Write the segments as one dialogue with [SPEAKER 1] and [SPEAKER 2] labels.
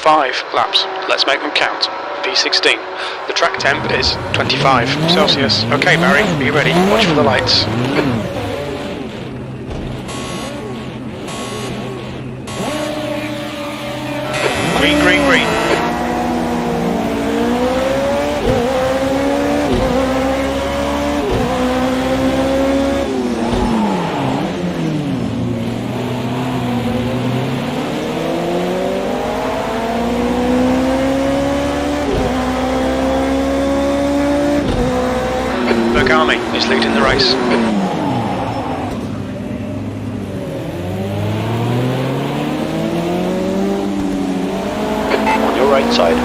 [SPEAKER 1] 5 laps. Let's make them count. V16. The track temp is 25 Celsius. Okay, Barry, be ready. Watch for the lights. Green, green, green. Bergami is leading the race.
[SPEAKER 2] On your right side.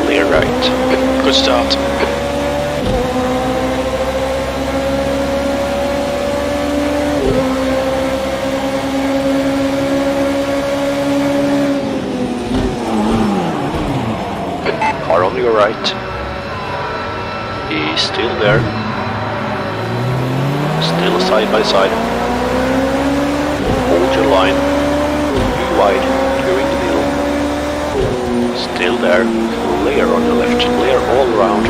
[SPEAKER 2] Clear right.
[SPEAKER 1] Good start.
[SPEAKER 2] Car on your right. He's still there. Still side by side. Hold your line. Be wide during the middle. Still there. Clear on your left. Clear all around.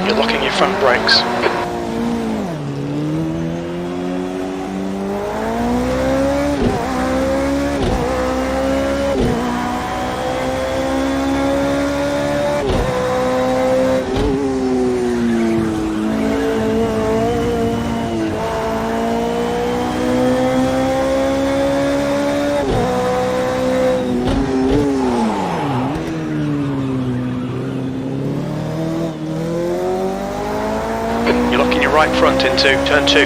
[SPEAKER 1] You're locking your front brakes. You're locking your right front into turn 2.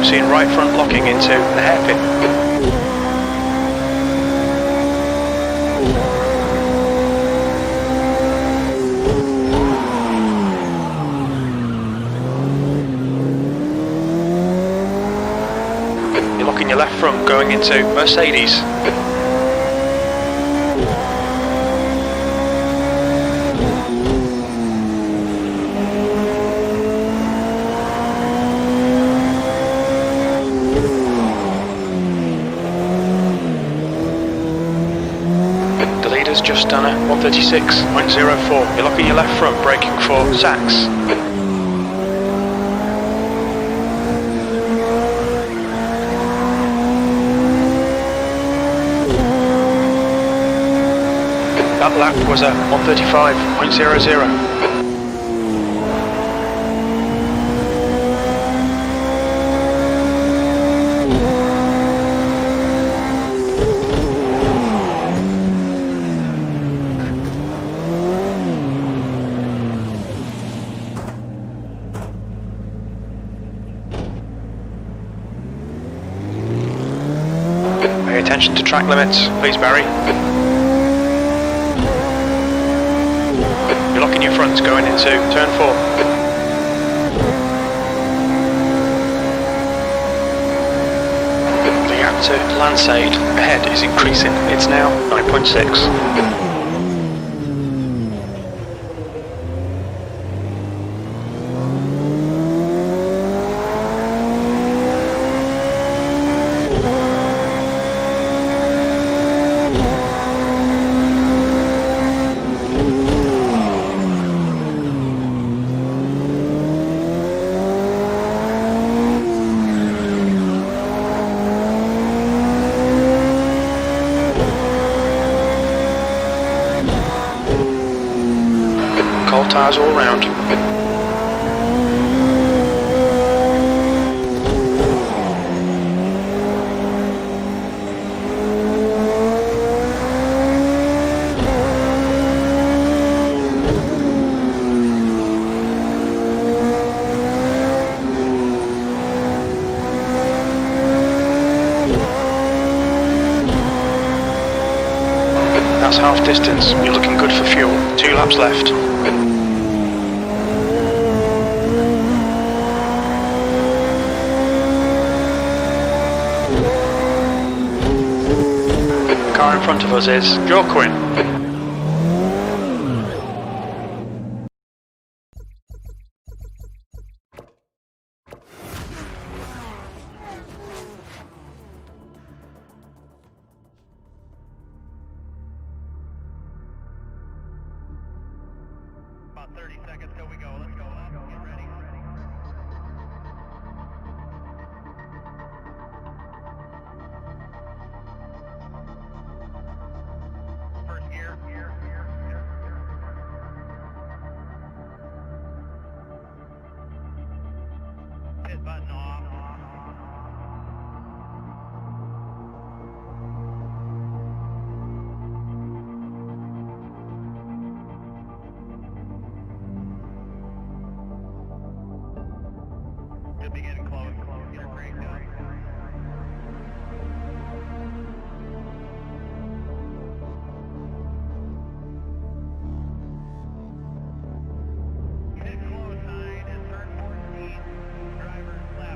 [SPEAKER 1] Seeing right front locking into the hairpin. You're locking your left front going into Mercedes. The leader's just done a 136.04. You're locking your left front, braking for Sachs. That lap was a 135.00. Pay attention to track limits, please, Barry. You're locking your fronts going into turn 4. The gap to Lansade ahead is increasing. It's now 9.6. Cold tyres all round. That's half distance. You're looking good for fuel. 2 laps left. Car in front of us is Joaquin.
[SPEAKER 3] About 30 seconds till we go. Let's go up. Get ready. First gear. Pit button off. Should be getting close. Get her cranked up. Pit close 9 and turn 14. Driver's left.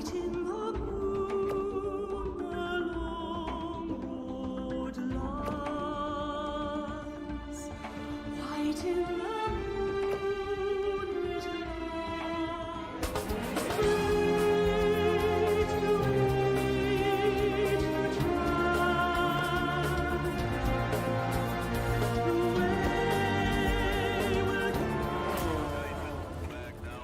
[SPEAKER 4] White in the moon, the long road lies. White in the moonlit night. Straight to reach the track. The way will
[SPEAKER 3] Back now.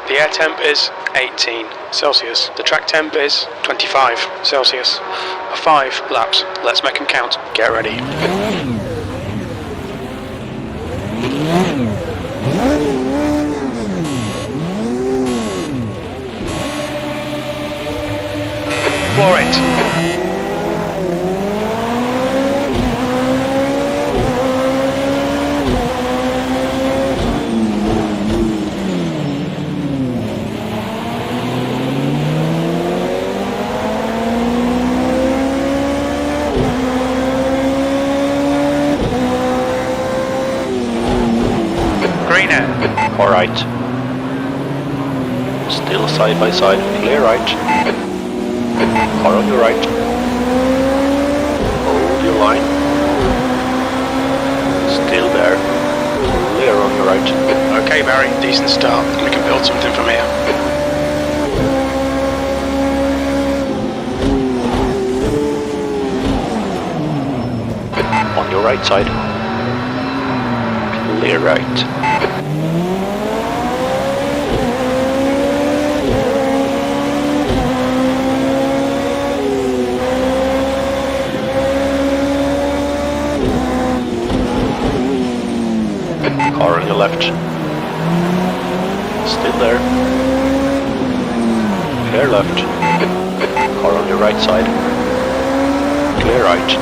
[SPEAKER 1] The air temp is 18 Celsius. The track temp is 25 Celsius. 5 laps. Let's make them count. Get ready. For it. Green air.
[SPEAKER 2] Alright. Still side by side, clear right. Car on your right. Hold your line. Still there. Clear on your right.
[SPEAKER 1] Okay, Barry, decent start. We can build something from here.
[SPEAKER 2] On your right side. Clear right. Car on your left. Still there. Clear left. Car on your right side. Clear right.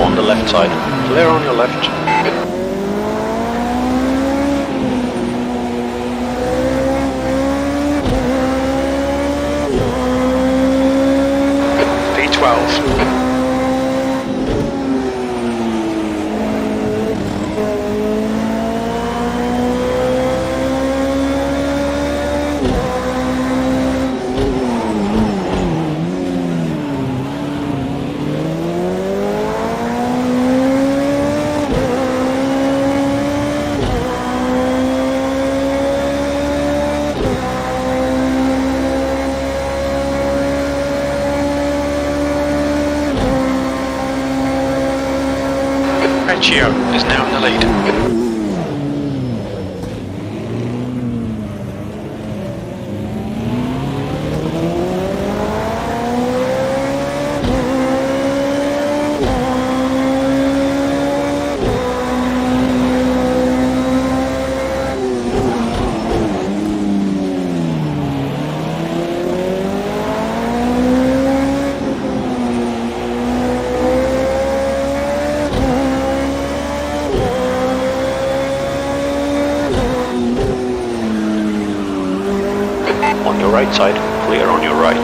[SPEAKER 2] On the left side. Clear on your left.
[SPEAKER 1] V12. Vecchio is now in the lead.
[SPEAKER 2] On your right side. Clear on your right.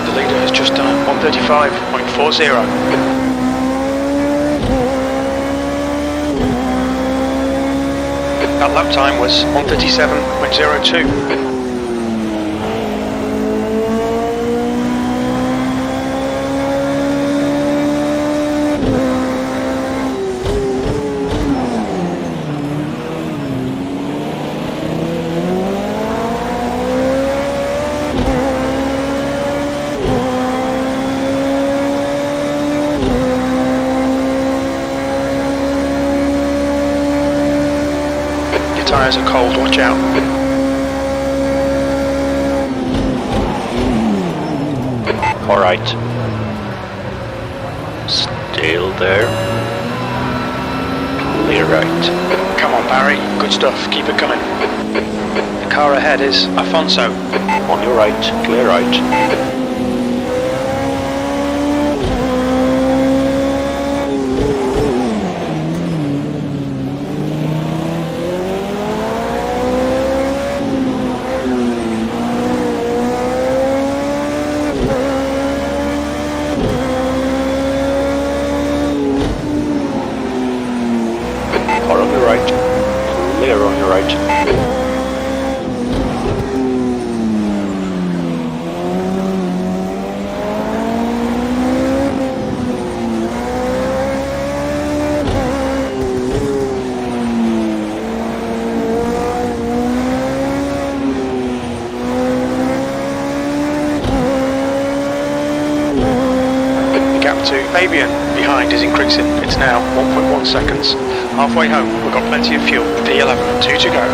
[SPEAKER 1] The leader has just done a 135.40. That lap time was 137.02. Tyres are cold, watch out.
[SPEAKER 2] Alright. Still there. Clear right.
[SPEAKER 1] Come on, Barry. Good stuff. Keep it coming. The car ahead is Afonso.
[SPEAKER 2] On your right. Clear right. Car on your right. Clear on your right.
[SPEAKER 1] The gap to Fabian behind is increasing. It's now 1.1 seconds. Halfway home, we've got plenty of fuel. V11, 2 to go.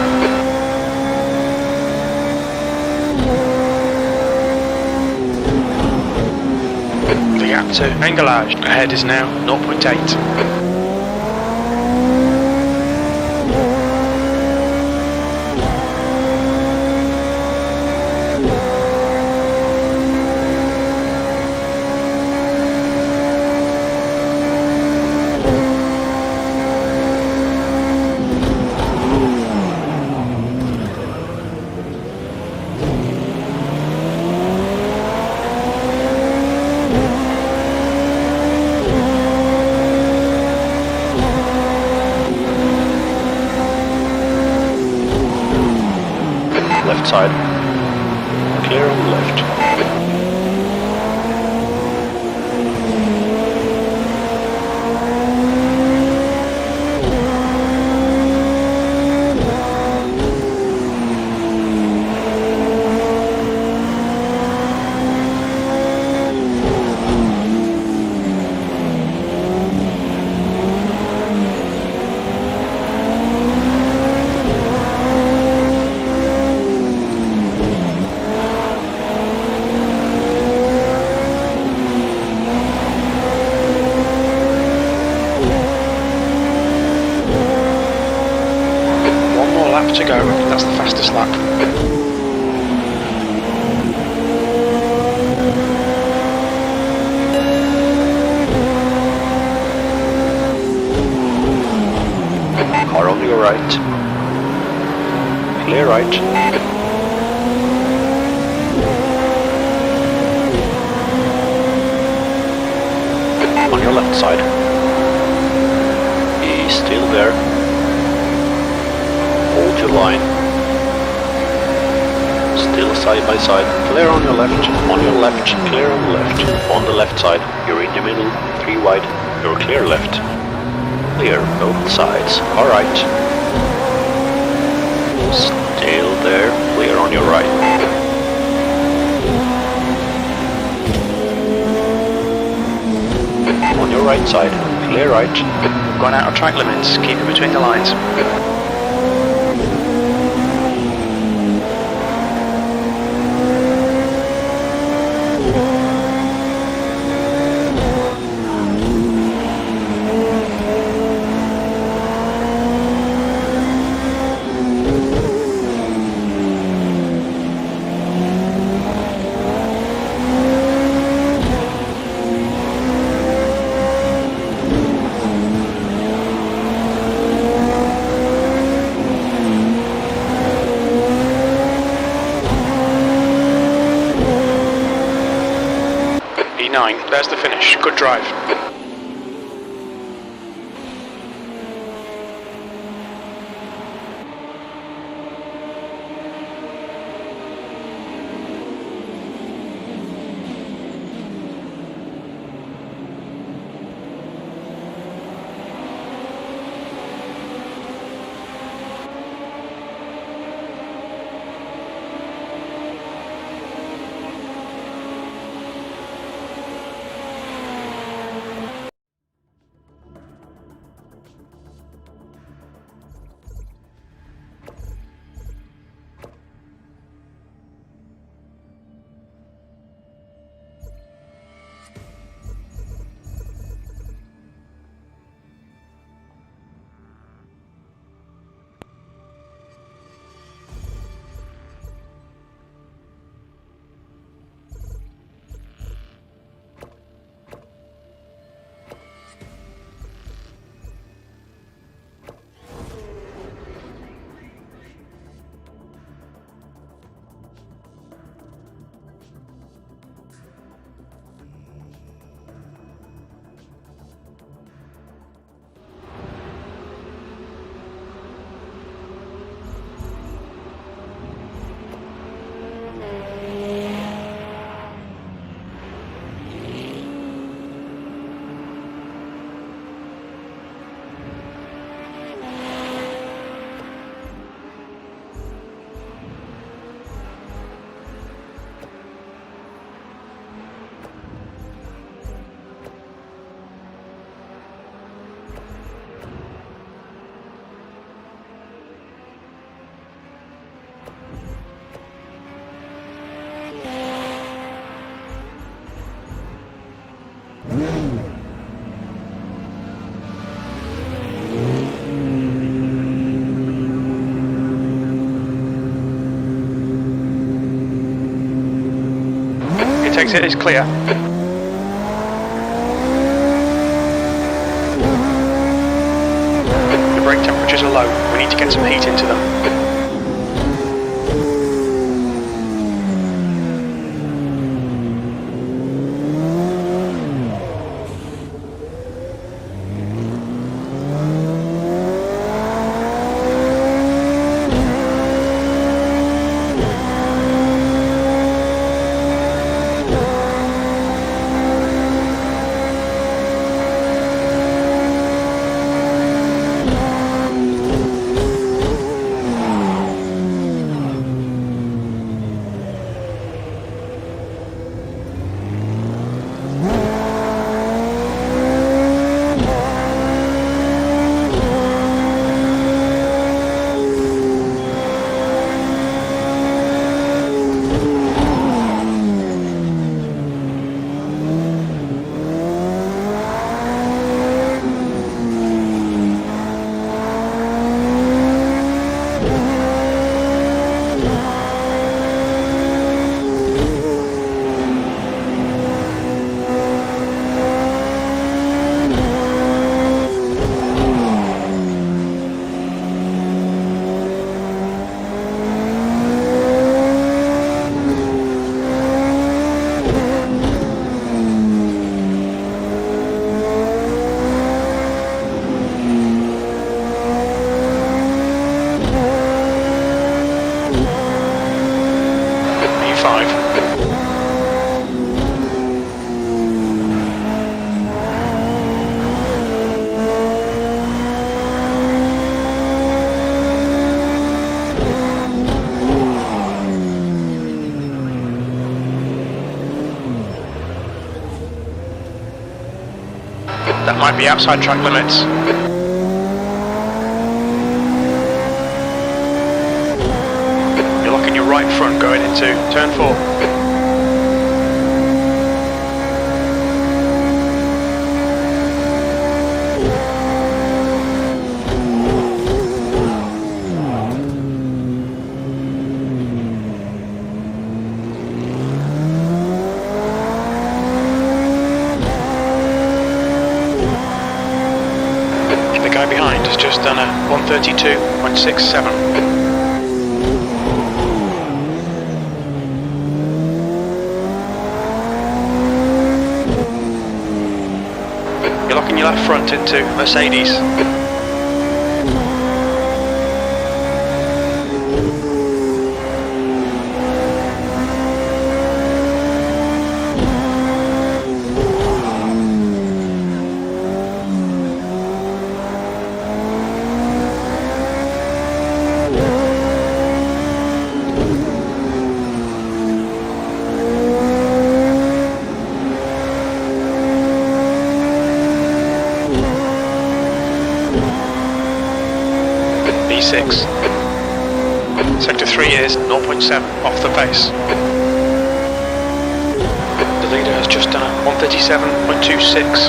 [SPEAKER 1] The gap to Engelage ahead is now 0.8.
[SPEAKER 2] Left side. Clear on the left.
[SPEAKER 1] One more lap to go. That's the fastest lap.
[SPEAKER 2] Car on your right. Clear right. On your left side. He's still there. Hold your line. Still side by side. Clear on your left. On your left. Clear on the left. On the left side. You're in the middle. 3 wide. You're clear left. Clear both sides. Alright. Still there. Clear on your right. On your right side. Clear right.
[SPEAKER 1] We've gone out of track limits. Keep it between the lines. E9, there's the finish. Good drive. exit is clear. The brake temperatures are low. We need to get some heat into them. That might be outside track limits. You're locking your right front going into turn 4. The guy behind has just done a 132.67. You're locking your left front into Mercedes. B6. Sector 3 is 0.7 off the pace. The leader has just done a 137.26.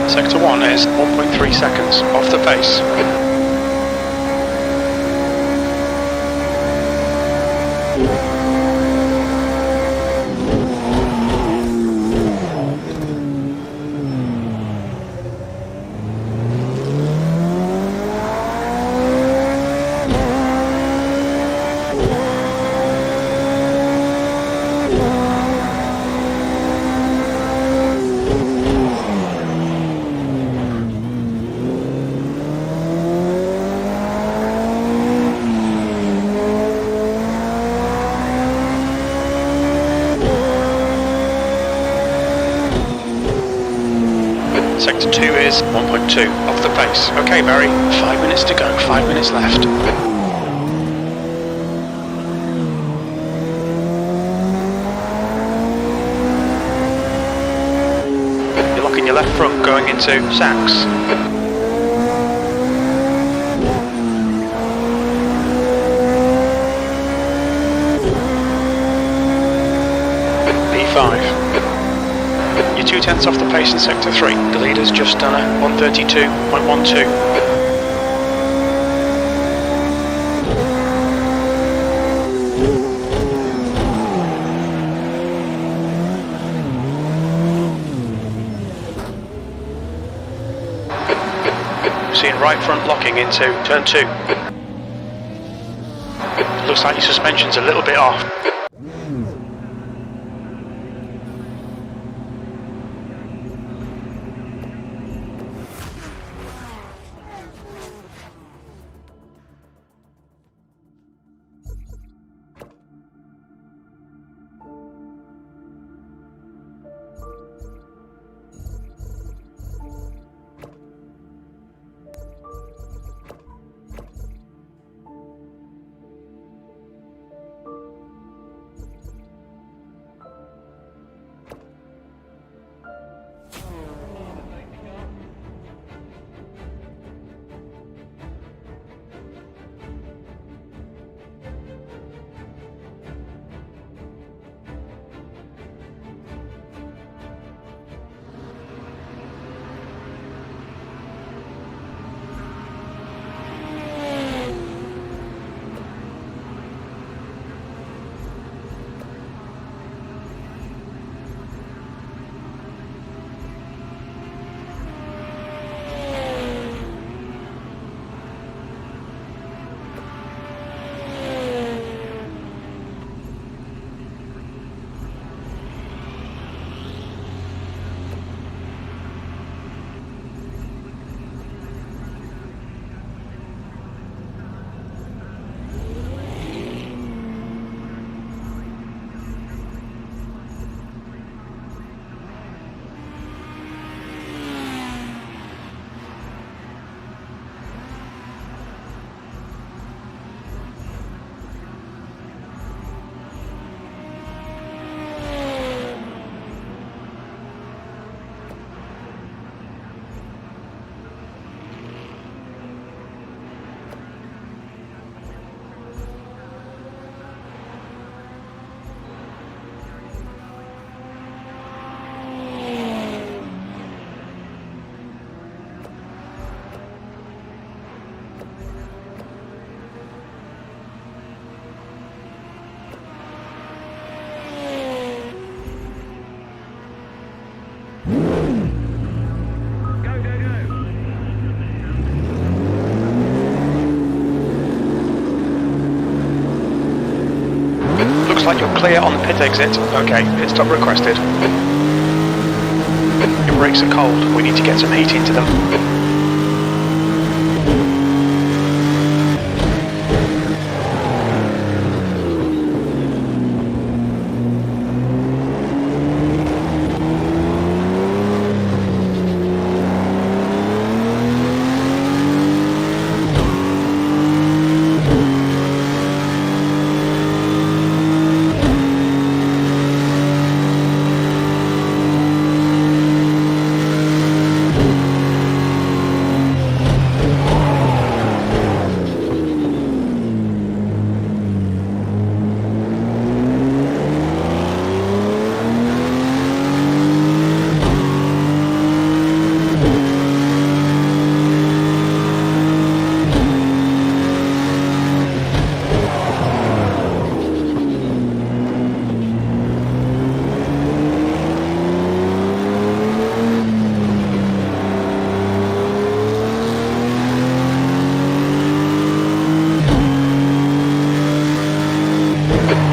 [SPEAKER 1] Sector 1 is 1.3 seconds off the pace. Sector 2 is 1.2 off the pace. Okay, Barry, 5 minutes to go, 5 minutes left. You're locking your left front going into Sachs. P5. You're 2/10 off the pace in sector 3. The leader's just done a 132.12. Seeing right front locking into turn 2. Looks like your suspension's a little bit off. Looks like you're clear on the pit exit. Okay, pit stop requested. Your brakes are cold. We need to get some heat into them.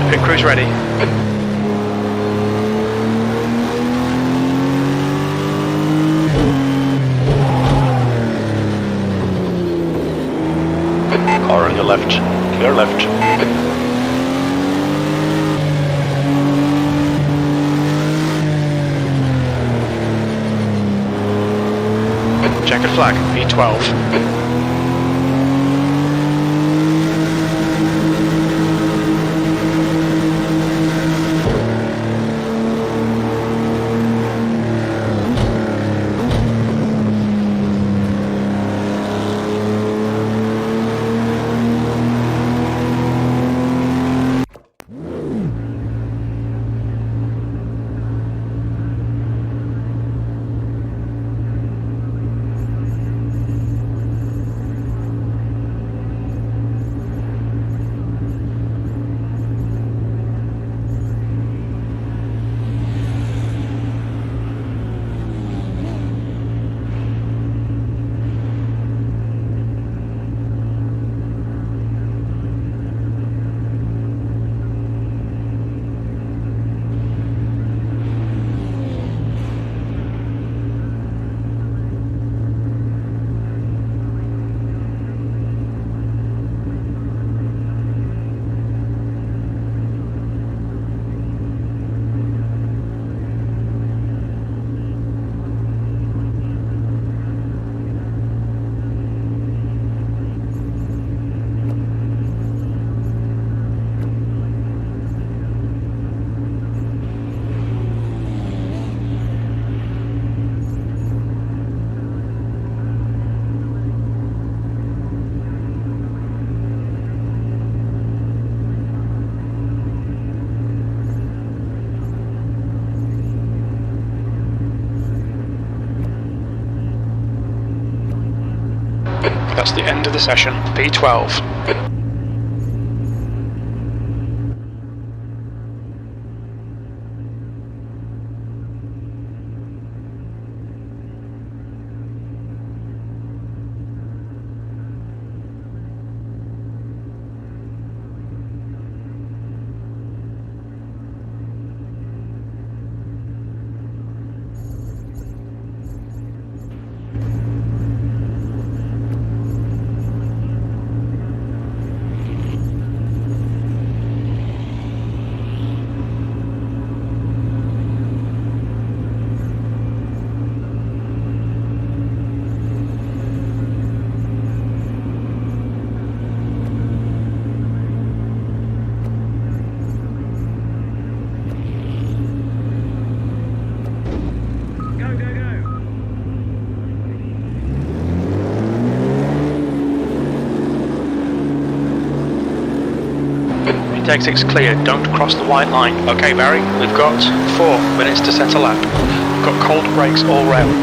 [SPEAKER 1] Pit crew's ready.
[SPEAKER 2] Car on your left. Clear left.
[SPEAKER 1] Checkered flag, V12. That's the end of the session. P12. Exit's clear, don't cross the white line. Okay, Barry, we've got 4 minutes to set a lap. We've got cold brakes all round.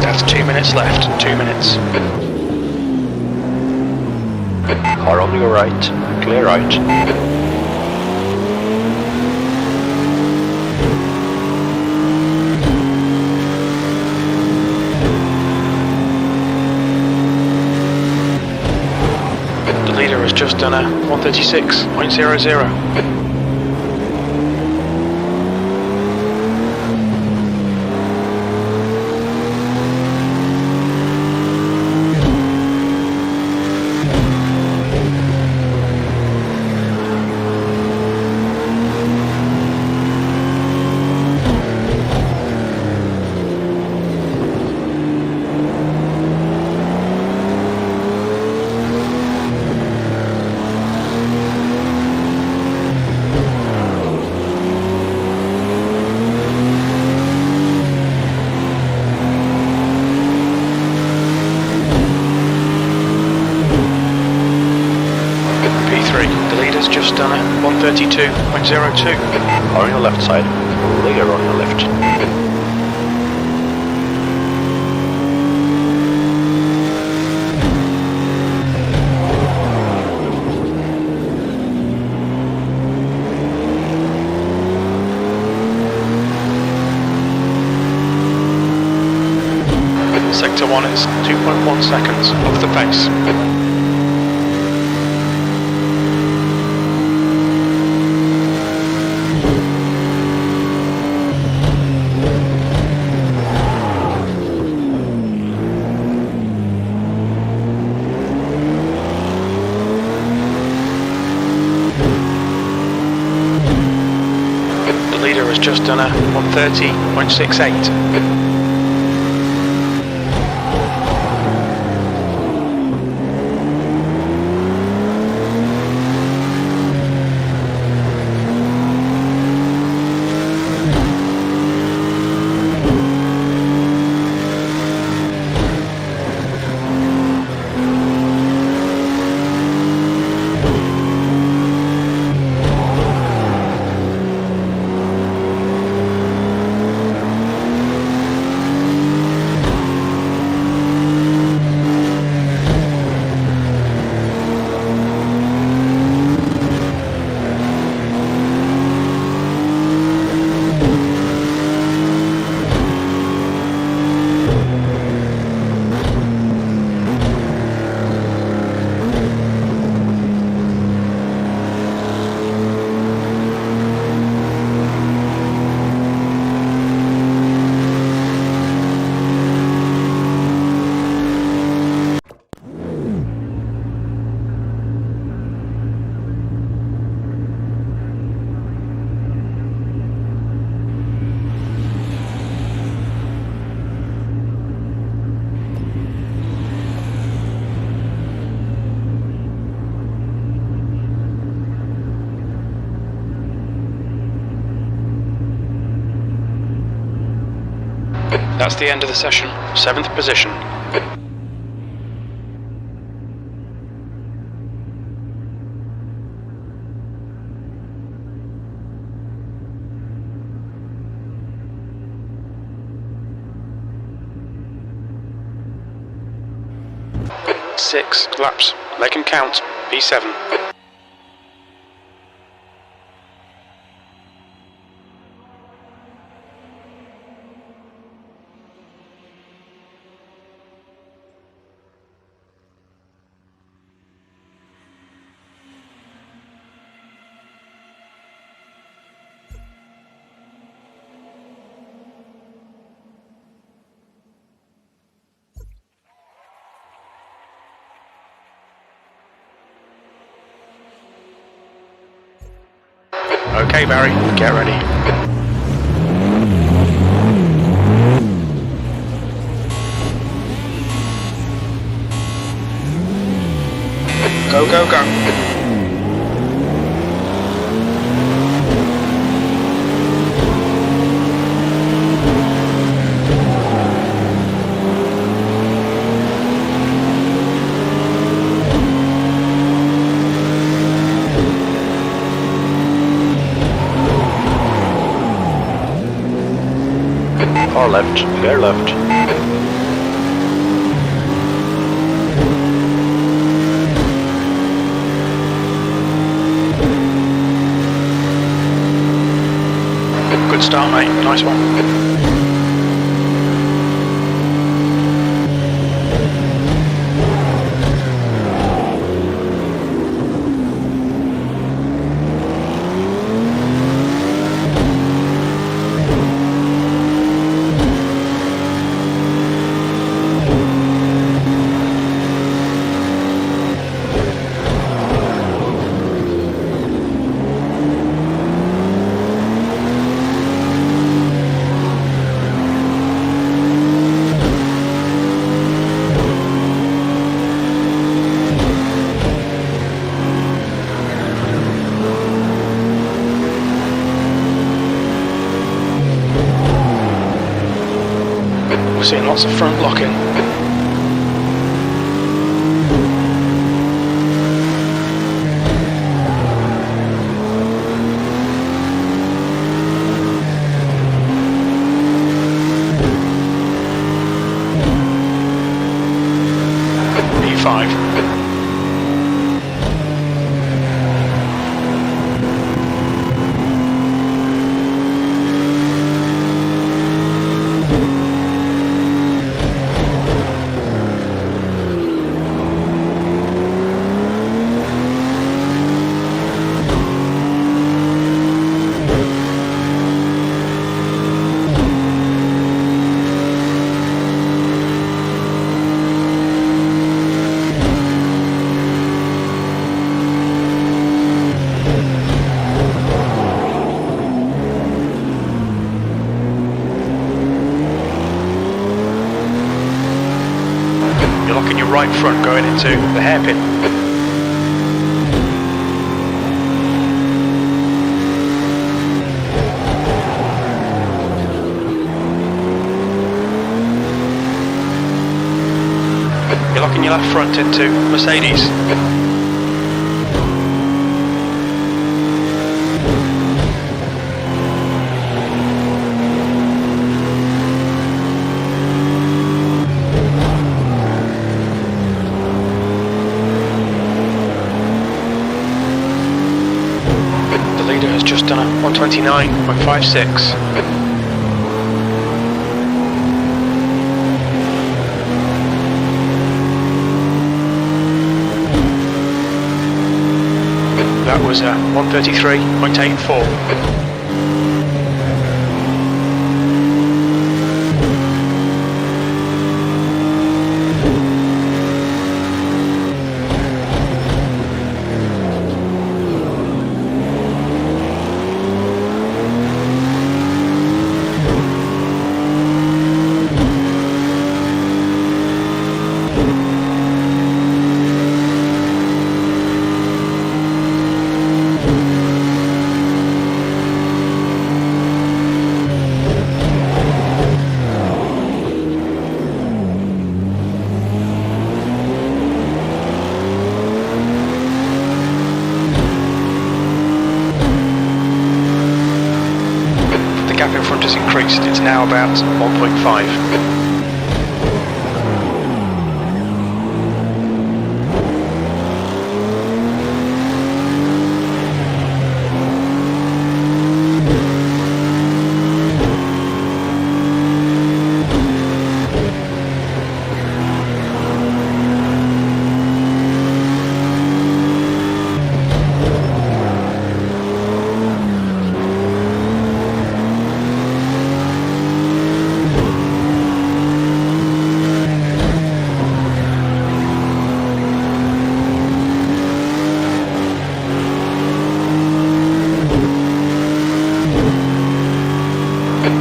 [SPEAKER 1] That's 2 minutes left. 2 minutes.
[SPEAKER 2] Car on your right. Clear right.
[SPEAKER 1] The leader has just done a 136.00. The leader's just done a 132.02.
[SPEAKER 2] Car on your left side. Clear on your left.
[SPEAKER 1] Sector to 1 is 2.1 seconds off the pace. The leader has just done a 130.68. That's the end of the session. 7th position. Six laps. Make 'em count. P7. Okay, Barry, get ready. Go, go, go.
[SPEAKER 2] Far left, clear left.
[SPEAKER 1] Good start, mate. Nice one. We're seeing lots of front locking. E5. You're locking your right front going into the hairpin. You're locking your left front into Mercedes. The leader has just done a 129.56. That was a 133.84. The gap in front has increased, it's now about 1.5.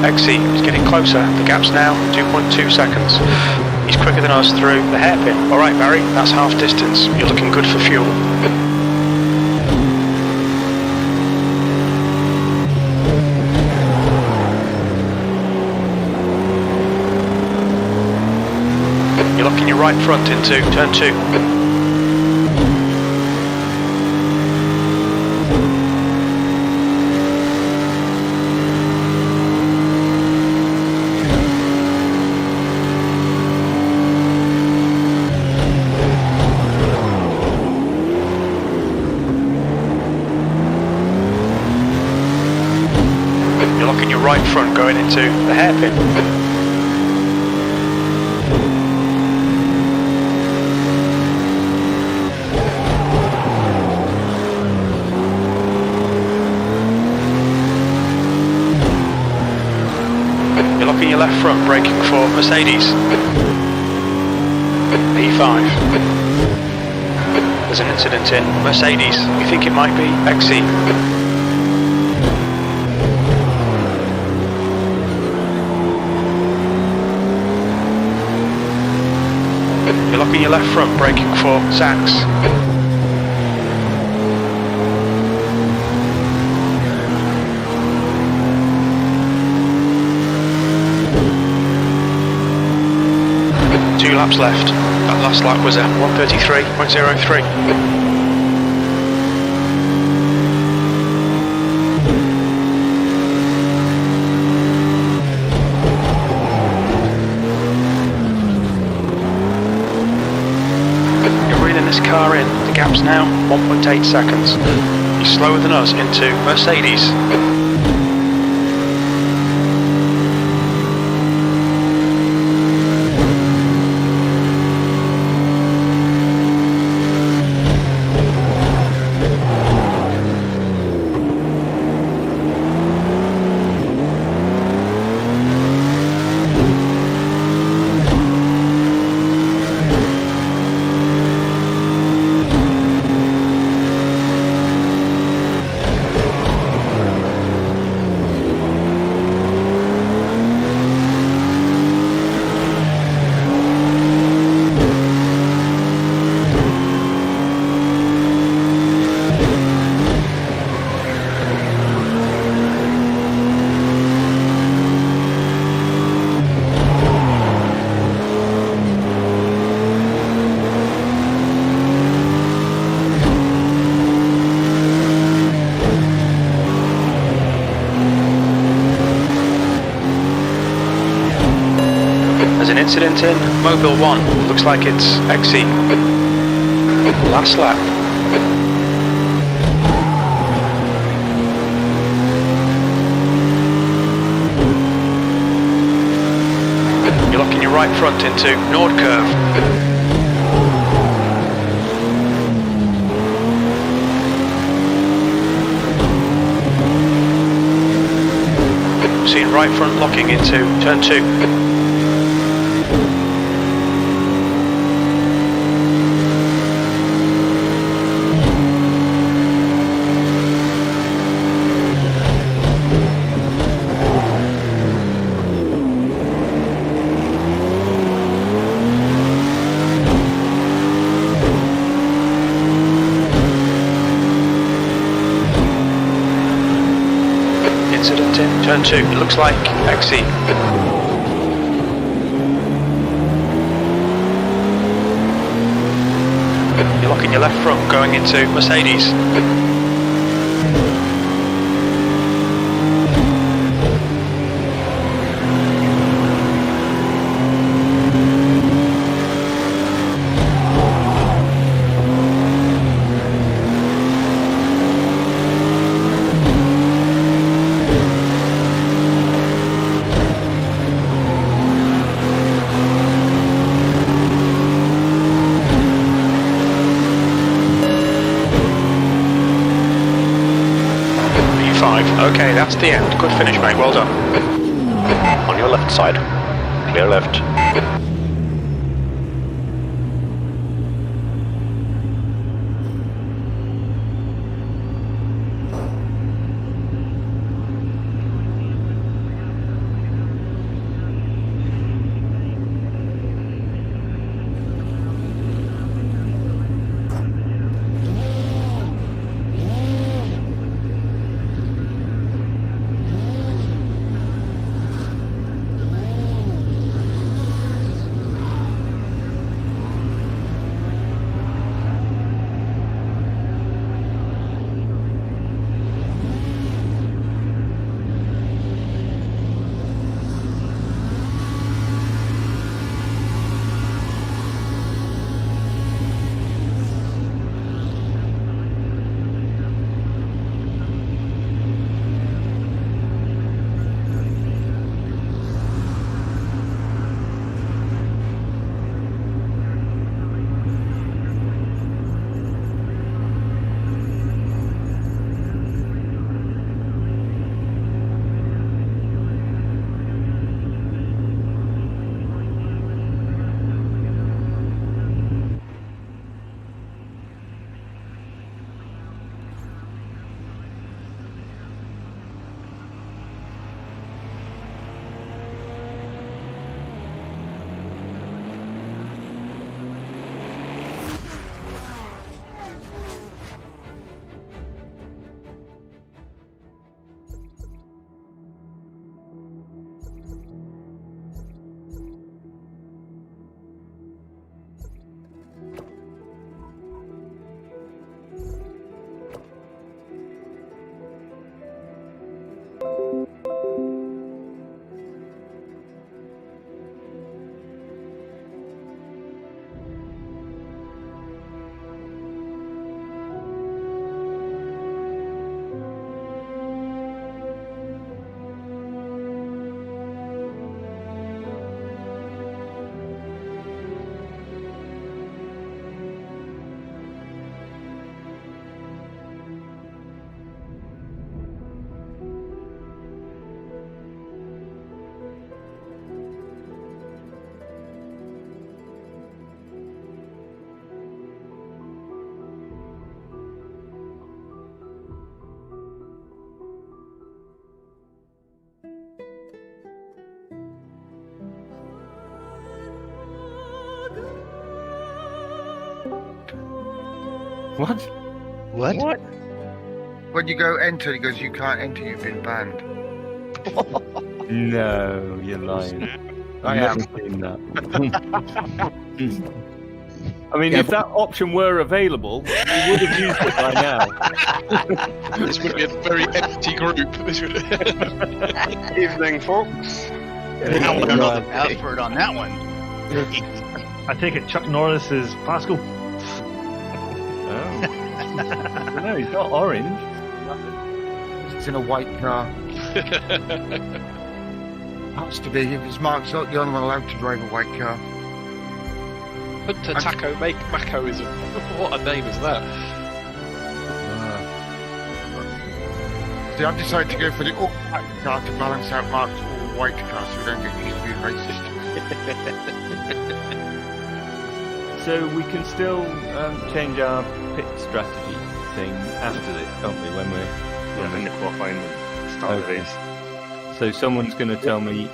[SPEAKER 1] XC is getting closer, the gap's now 2.2 seconds. He's quicker than us through the hairpin. Alright Barry, that's half distance. You're looking good for fuel. You're locking your right front into turn 2. You're locking your right front going into the hairpin. You're locking your left front, braking for Mercedes. P5. There's an incident in Mercedes. You think it might be XC? You're locking your left front, braking for Sachs. Two laps left. That last lap was a 133.03. This car in, the gap's now 1.8 seconds. He's slower than us into Mercedes. Incident in Mobile 1. Looks like it's XE. Last lap. You're locking your right front into Nord curve. Seeing right front locking into turn 2. Incident in turn 2. It looks like XE. You're locking your left front going into Mercedes. Okay, that's the end. Good finish, mate. Well done.
[SPEAKER 2] On your left side. Clear left.
[SPEAKER 5] What?
[SPEAKER 6] What?
[SPEAKER 7] When you go enter, he goes, you can't enter, you've been banned.
[SPEAKER 5] No, you're lying.
[SPEAKER 7] I
[SPEAKER 5] I've
[SPEAKER 7] am.
[SPEAKER 5] never seen that. I mean, if that option were available, we would have used it by now.
[SPEAKER 6] This would be a very empty group. This would...
[SPEAKER 8] Evening, folks.
[SPEAKER 6] I don't know the password on that one.
[SPEAKER 8] I take it Chuck Norris is Pascal.
[SPEAKER 5] Oh. No, he's not orange.
[SPEAKER 7] It's in a white car. Has to be. If it's Mark's not the only one allowed to drive a white car.
[SPEAKER 6] Hunter Taco Mako is what a name is that?
[SPEAKER 7] See, I've decided to go for the all-black car to balance out Mark's all-white car so we don't get used to being racist.
[SPEAKER 5] So we can still change our pit strategy thing after this, can't we? When we're
[SPEAKER 8] In the qualifying start of the race.
[SPEAKER 5] So someone's going to tell me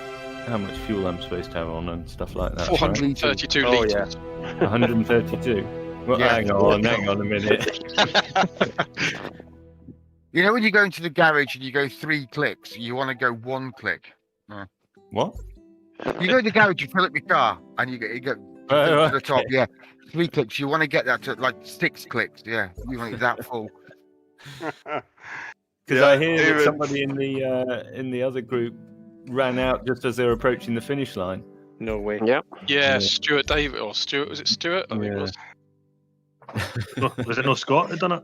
[SPEAKER 5] how much fuel I'm supposed to have on and stuff like that.
[SPEAKER 6] 432
[SPEAKER 8] Oh,
[SPEAKER 6] litres.
[SPEAKER 8] yeah.
[SPEAKER 5] Right? 132. Well,
[SPEAKER 7] Yeah.
[SPEAKER 5] hang on a minute.
[SPEAKER 7] You know when you go into the garage and you go 3 clicks, you want to go 1 click.
[SPEAKER 5] What?
[SPEAKER 7] You go to the garage, you fill up your car, and you go to the top. Yeah, 3 clicks. You want to get that to like 6 clicks. Yeah, you want it that full.
[SPEAKER 5] Because I hear that somebody in the other group ran out just as they were approaching the finish line.
[SPEAKER 2] No way.
[SPEAKER 6] Yeah,
[SPEAKER 5] Yeah.
[SPEAKER 6] Stuart David or Stuart was it Stuart? I think it was
[SPEAKER 8] Was it no Scott that done it?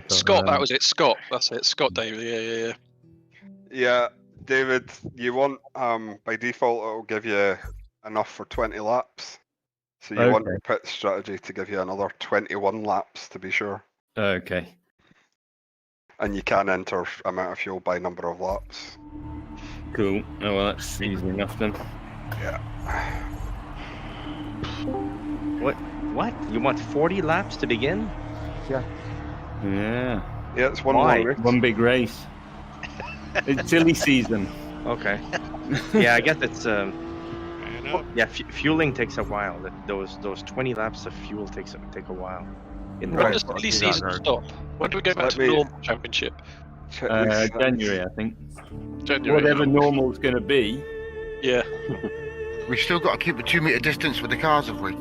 [SPEAKER 6] Scott. That was it. Scott. That's it. Scott David. Yeah.
[SPEAKER 9] Yeah, David, you want by default it'll give you enough for 20 laps. So you want your pit strategy to give you another 21 laps to be sure.
[SPEAKER 5] Okay.
[SPEAKER 9] And you can enter amount of fuel by number of laps.
[SPEAKER 5] Cool. Oh well, that's easy enough then.
[SPEAKER 9] Yeah.
[SPEAKER 2] What? You want 40 laps to begin?
[SPEAKER 5] Yeah.
[SPEAKER 9] Yeah, it's one
[SPEAKER 2] Why?
[SPEAKER 9] long race.
[SPEAKER 5] One big race. It's silly season.
[SPEAKER 2] Okay. Yeah, I guess it's yeah. Fueling takes a while. Those 20 laps of fuel take a while. In the
[SPEAKER 6] When
[SPEAKER 7] Right.
[SPEAKER 6] does silly season stop? When do we go back
[SPEAKER 9] Let
[SPEAKER 6] to the
[SPEAKER 9] me-
[SPEAKER 6] normal championship?
[SPEAKER 9] Check these
[SPEAKER 5] January, I think.
[SPEAKER 6] January.
[SPEAKER 5] Whatever normal's going to be.
[SPEAKER 6] Yeah.
[SPEAKER 7] We've still got to keep a 2 meter distance with the cars, have we?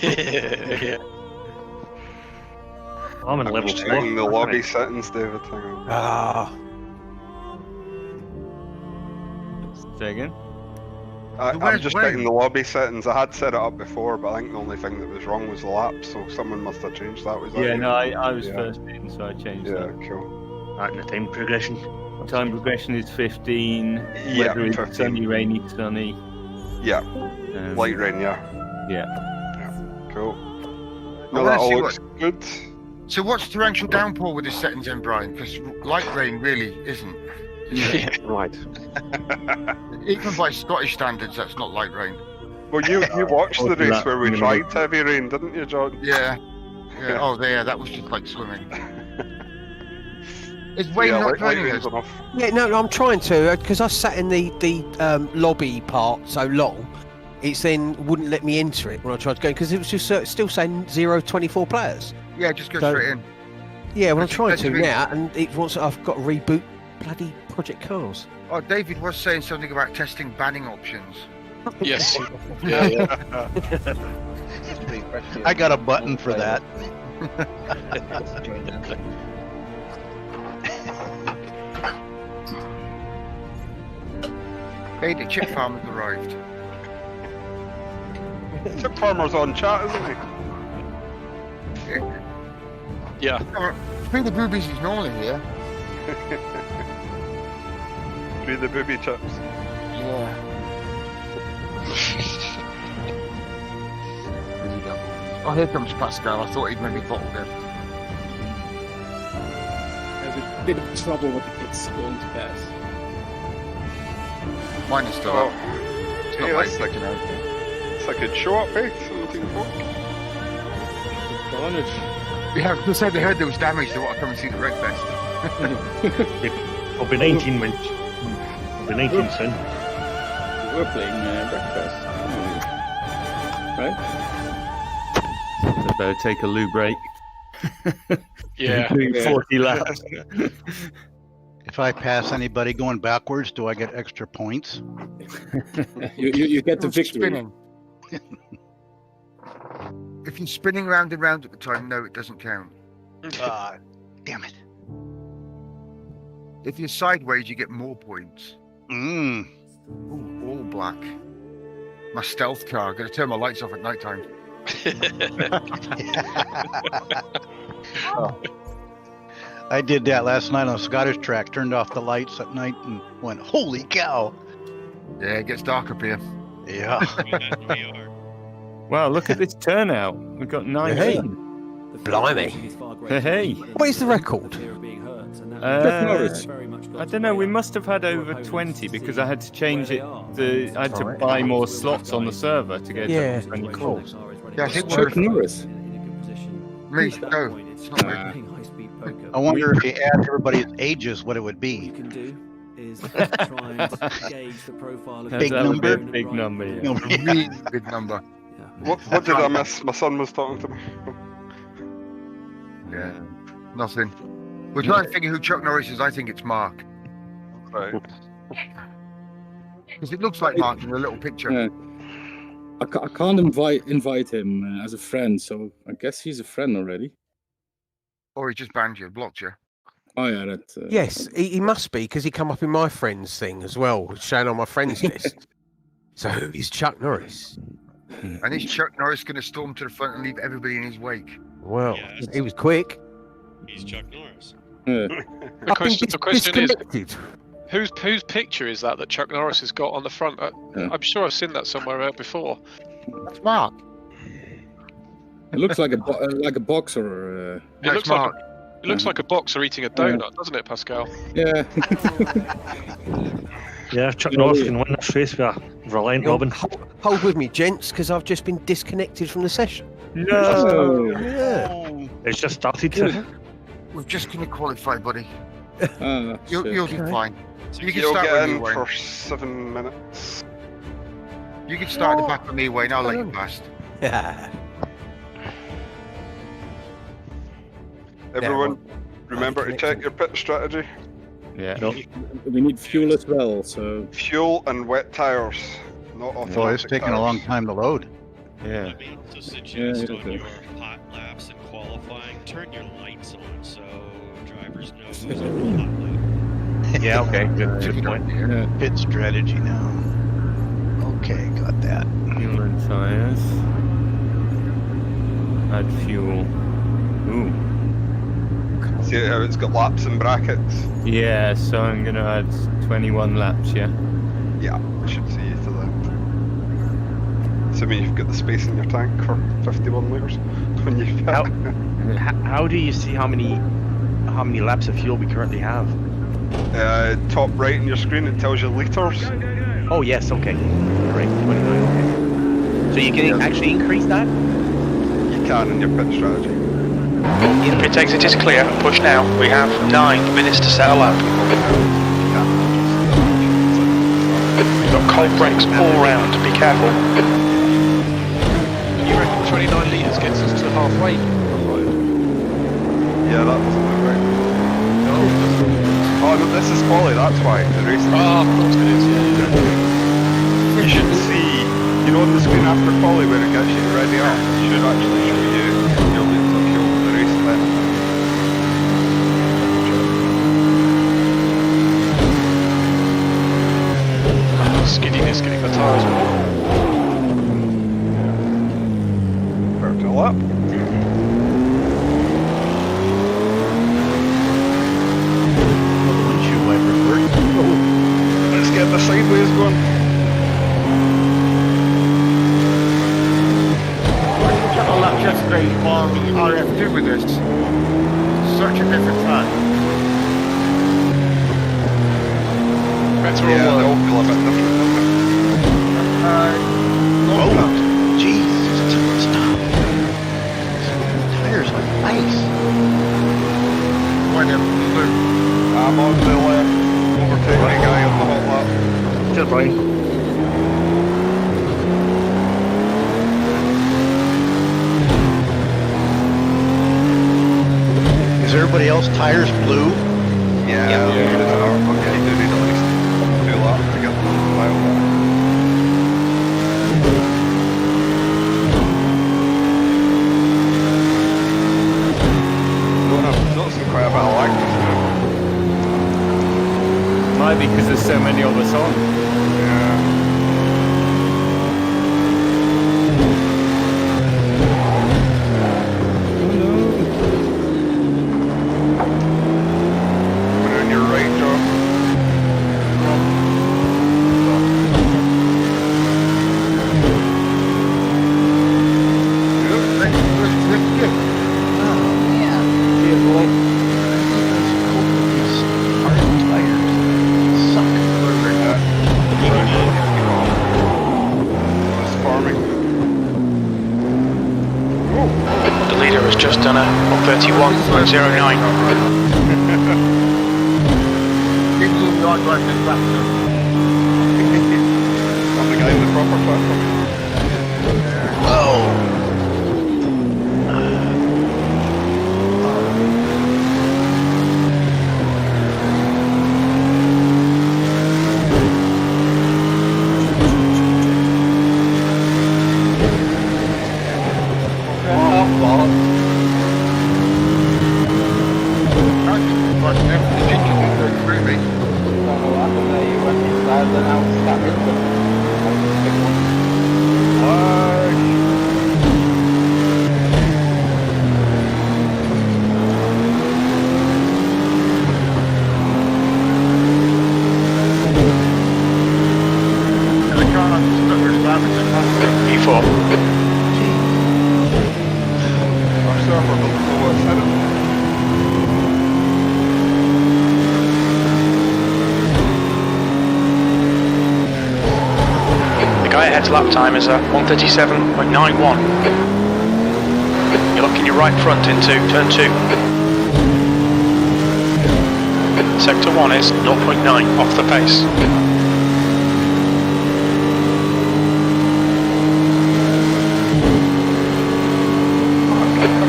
[SPEAKER 6] Yeah.
[SPEAKER 8] I'm in
[SPEAKER 9] I'm
[SPEAKER 8] level
[SPEAKER 9] just
[SPEAKER 8] 4.
[SPEAKER 9] checking the lobby settings, David. Hang on.
[SPEAKER 5] Ah. Say again?
[SPEAKER 9] I'm
[SPEAKER 7] Where's
[SPEAKER 9] just
[SPEAKER 7] Wayne?
[SPEAKER 9] checking the lobby settings. I had set it up before, but I think the only thing that was wrong was the lap, so someone must have changed that. Was that
[SPEAKER 5] Yeah,
[SPEAKER 9] you?
[SPEAKER 5] no, I was
[SPEAKER 9] Yeah.
[SPEAKER 5] first in, so I changed
[SPEAKER 9] Yeah,
[SPEAKER 5] that.
[SPEAKER 9] cool.
[SPEAKER 8] Right, in the time progression.
[SPEAKER 5] Time progression is 15.
[SPEAKER 9] Yeah,
[SPEAKER 5] Weather is
[SPEAKER 9] 15.
[SPEAKER 5] sunny, rainy, sunny.
[SPEAKER 9] Yeah, light rain, yeah.
[SPEAKER 5] Yeah.
[SPEAKER 9] Cool.
[SPEAKER 7] I
[SPEAKER 9] No,
[SPEAKER 7] wanna
[SPEAKER 9] that all
[SPEAKER 7] see
[SPEAKER 9] looks good.
[SPEAKER 7] So what's torrential downpour with the settings in, Brian? Because light rain really isn't.
[SPEAKER 2] Right.
[SPEAKER 7] Even by Scottish standards, that's not light rain.
[SPEAKER 9] Well, you watched the race where we
[SPEAKER 5] Yeah.
[SPEAKER 9] tried heavy rain, didn't you, John?
[SPEAKER 7] Yeah. Yeah. Oh, there. That was just like swimming. Is Wayne
[SPEAKER 9] Yeah,
[SPEAKER 7] not
[SPEAKER 9] light
[SPEAKER 7] joining
[SPEAKER 9] rain's
[SPEAKER 7] us?
[SPEAKER 9] enough.
[SPEAKER 10] Yeah, no, I'm trying to because I sat in the lobby part so long. It's then wouldn't let me enter it when I tried to go because it was just still saying 0-24 players.
[SPEAKER 7] Yeah, just go
[SPEAKER 10] So-
[SPEAKER 7] straight in.
[SPEAKER 10] Yeah, well I'm
[SPEAKER 7] That's-
[SPEAKER 10] trying
[SPEAKER 7] that's
[SPEAKER 10] to
[SPEAKER 7] really-
[SPEAKER 10] now, and it wants I've got to reboot bloody Project Cars.
[SPEAKER 7] Oh, David was saying something about testing banning options.
[SPEAKER 6] Yes. Yeah.
[SPEAKER 11] I got a button for that.
[SPEAKER 7] Hey, the chip farmer's arrived.
[SPEAKER 9] Chip Farmer's on chat, isn't he?
[SPEAKER 6] Yeah.
[SPEAKER 7] Oh, Free the boobies is normally here.
[SPEAKER 9] Free the booby chips.
[SPEAKER 7] Yeah. Oh, here comes Pascal. I thought he'd maybe bottled it.
[SPEAKER 12] There's a bit of trouble with the kids going to bed.
[SPEAKER 7] Mine is still
[SPEAKER 9] Oh,
[SPEAKER 7] up. It's not
[SPEAKER 9] hey,
[SPEAKER 7] like
[SPEAKER 9] that's
[SPEAKER 7] flicking out.
[SPEAKER 9] It's like a show up, eh? 17-4.
[SPEAKER 12] Carnage.
[SPEAKER 7] Yeah, they said they heard there was damage. They want to come and see the Red Fest.
[SPEAKER 8] I'll be 19 when. I'll be 19 soon.
[SPEAKER 12] We're playing breakfast. Right?
[SPEAKER 5] So better take a loo break.
[SPEAKER 6] Yeah.
[SPEAKER 5] Doing 40 laps.
[SPEAKER 11] If I pass anybody going backwards, do I get extra points?
[SPEAKER 12] You get the victory.
[SPEAKER 7] Spinning. If you're spinning round and round at the time, no, it doesn't count.
[SPEAKER 11] Damn it.
[SPEAKER 7] If you're sideways, you get more points.
[SPEAKER 11] Mm.
[SPEAKER 7] Ooh, all black. My stealth car. Gonna turn my lights off at night time.
[SPEAKER 11] I did that last night on a Scottish track. Turned off the lights at night and went, "Holy cow!"
[SPEAKER 7] Yeah, it gets dark up here.
[SPEAKER 11] Yeah.
[SPEAKER 5] Wow, look at this turnout. We've got 19.
[SPEAKER 10] Blimey.
[SPEAKER 5] Hey.
[SPEAKER 10] What is the record?
[SPEAKER 5] I don't know. We must have had over 20 because I had to change it. I had to buy more slots on the server to get to 24.
[SPEAKER 7] Yeah, I think
[SPEAKER 12] Chuck Norris.
[SPEAKER 7] Me, no, it's not me.
[SPEAKER 11] I wonder if you add everybody's ages, what it would be. Big number.
[SPEAKER 5] Big number. Yeah.
[SPEAKER 7] Really big number.
[SPEAKER 9] What did I miss? My son was talking to me.
[SPEAKER 7] Yeah, nothing. We're trying to figure who Chuck Norris is. I think it's Mark.
[SPEAKER 9] Right.
[SPEAKER 7] Because it looks like Mark in the little picture.
[SPEAKER 12] Yeah. I can't invite him as a friend, so I guess he's a friend already.
[SPEAKER 7] Or he just banned you, blocked you.
[SPEAKER 12] Oh yeah, that.
[SPEAKER 10] Yes, he must be because he come up in my friends thing as well, showing on my friends list. So who is Chuck Norris?
[SPEAKER 7] And is Chuck Norris going to storm to the front and leave everybody in his wake?
[SPEAKER 10] Well, he was quick.
[SPEAKER 6] He's Chuck Norris.
[SPEAKER 12] Yeah.
[SPEAKER 6] The question is,
[SPEAKER 10] disconnected.
[SPEAKER 6] whose picture is that Chuck Norris has got on the front? I'm sure I've seen that somewhere before.
[SPEAKER 7] That's Mark.
[SPEAKER 12] It looks like a boxer.
[SPEAKER 6] It looks like a boxer eating a donut, doesn't it, Pascal?
[SPEAKER 12] Yeah.
[SPEAKER 8] Yeah, Chuck Norris can win this race with a Reliant Robin.
[SPEAKER 10] Hold with me, gents, because I've just been disconnected from the session.
[SPEAKER 12] No.
[SPEAKER 10] Yeah.
[SPEAKER 8] It's just started.
[SPEAKER 7] We're just going to qualify, buddy.
[SPEAKER 12] Ah,
[SPEAKER 7] You'll
[SPEAKER 12] shit.
[SPEAKER 7] be fine. You can
[SPEAKER 9] You'll
[SPEAKER 7] start
[SPEAKER 9] get
[SPEAKER 7] with
[SPEAKER 9] in
[SPEAKER 7] me, Wayne.
[SPEAKER 9] for 7 minutes.
[SPEAKER 7] You can start at the back of me, Wayne. I'll let you past.
[SPEAKER 10] Yeah.
[SPEAKER 9] Everyone, remember to check your pit strategy.
[SPEAKER 5] Yeah.
[SPEAKER 12] We need fuel as well, so.
[SPEAKER 9] Fuel and wet tires, not automatic.
[SPEAKER 11] So it's taking a long
[SPEAKER 9] tires.
[SPEAKER 11] time to load.
[SPEAKER 5] Yeah.
[SPEAKER 6] To suggest
[SPEAKER 12] Yeah,
[SPEAKER 6] on
[SPEAKER 12] okay.
[SPEAKER 6] your hot laps and qualifying, turn your lights on so drivers know who's on the hot lap.
[SPEAKER 11] Yeah, okay. Good point.
[SPEAKER 12] Yeah.
[SPEAKER 11] Pit strategy now. Okay, got that.
[SPEAKER 5] Fuel and tires. Add fuel. Ooh.
[SPEAKER 9] See how it's got laps and brackets?
[SPEAKER 5] Yeah, so I'm gonna add 21 laps, yeah?
[SPEAKER 9] Yeah, I should see you to that. Assuming you've got the space in your tank for 51 litres when you
[SPEAKER 13] How do you see how many laps of fuel we currently have?
[SPEAKER 9] top right in your screen, it tells you litres.
[SPEAKER 13] Oh yes, okay. Right, 29. Okay. So you can actually increase that?
[SPEAKER 9] You can in your pit strategy.
[SPEAKER 1] Pit exit is clear. Push now. We have 9 minutes to set a lap. We've got cold brakes all round. Be careful.
[SPEAKER 6] You reckon 29 litres gets us to halfway?
[SPEAKER 9] Yeah, that doesn't look right. Oh, no, this is quali, that's why. The race is...
[SPEAKER 6] Oh, of course it is, yeah.
[SPEAKER 9] You should see, you know on the screen after quali where it gets you ready up, it should actually show you your litres of fuel for the race then.
[SPEAKER 6] Skiddiness getting the tyres on.
[SPEAKER 9] Fair to a lap.
[SPEAKER 11] Windshield wipers work.
[SPEAKER 9] Let's get the sideways going.
[SPEAKER 7] I took a lap yesterday on RF2 with this. Such a different track.
[SPEAKER 6] Better
[SPEAKER 9] Yeah,
[SPEAKER 6] or
[SPEAKER 9] they
[SPEAKER 6] worse?
[SPEAKER 9] all feel a bit different, don't
[SPEAKER 11] Oh, jeez, stop. Tires like ice.
[SPEAKER 9] I'm on the left, overtaking a guy on the hot lap.
[SPEAKER 8] Cheers, Brian.
[SPEAKER 11] Is everybody else tires blue?
[SPEAKER 9] Yeah, okay, you do need at least 2 laps to get the mile. I'm noticing quite a bit of lag just now.
[SPEAKER 5] Might be because there's so many of us on.
[SPEAKER 9] Yeah.
[SPEAKER 1] has just done a 131.09.
[SPEAKER 7] Give you the right way to platform.
[SPEAKER 9] I'm the guy in the proper platform.
[SPEAKER 1] P4.
[SPEAKER 9] Our server will know what's in it.
[SPEAKER 1] The guy ahead's lap time is 137.91. You're locking your right front into turn 2. Sector 1 is 0.9 off the pace.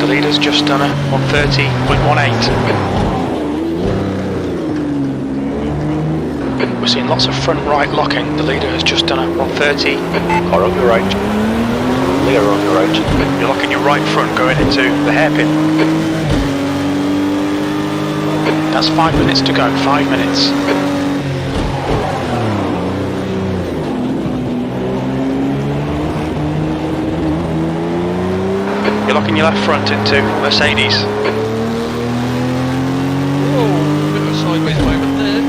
[SPEAKER 1] The leader's just done a 130.18. We're seeing lots of front right locking. The leader has just done a 130.
[SPEAKER 2] Car on your right. Clear on your right.
[SPEAKER 1] You're locking your right front going into the hairpin. That's 5 minutes to go, 5 minutes. You're locking your left front into Mercedes.
[SPEAKER 6] Whoa, bit of a sideways moment there.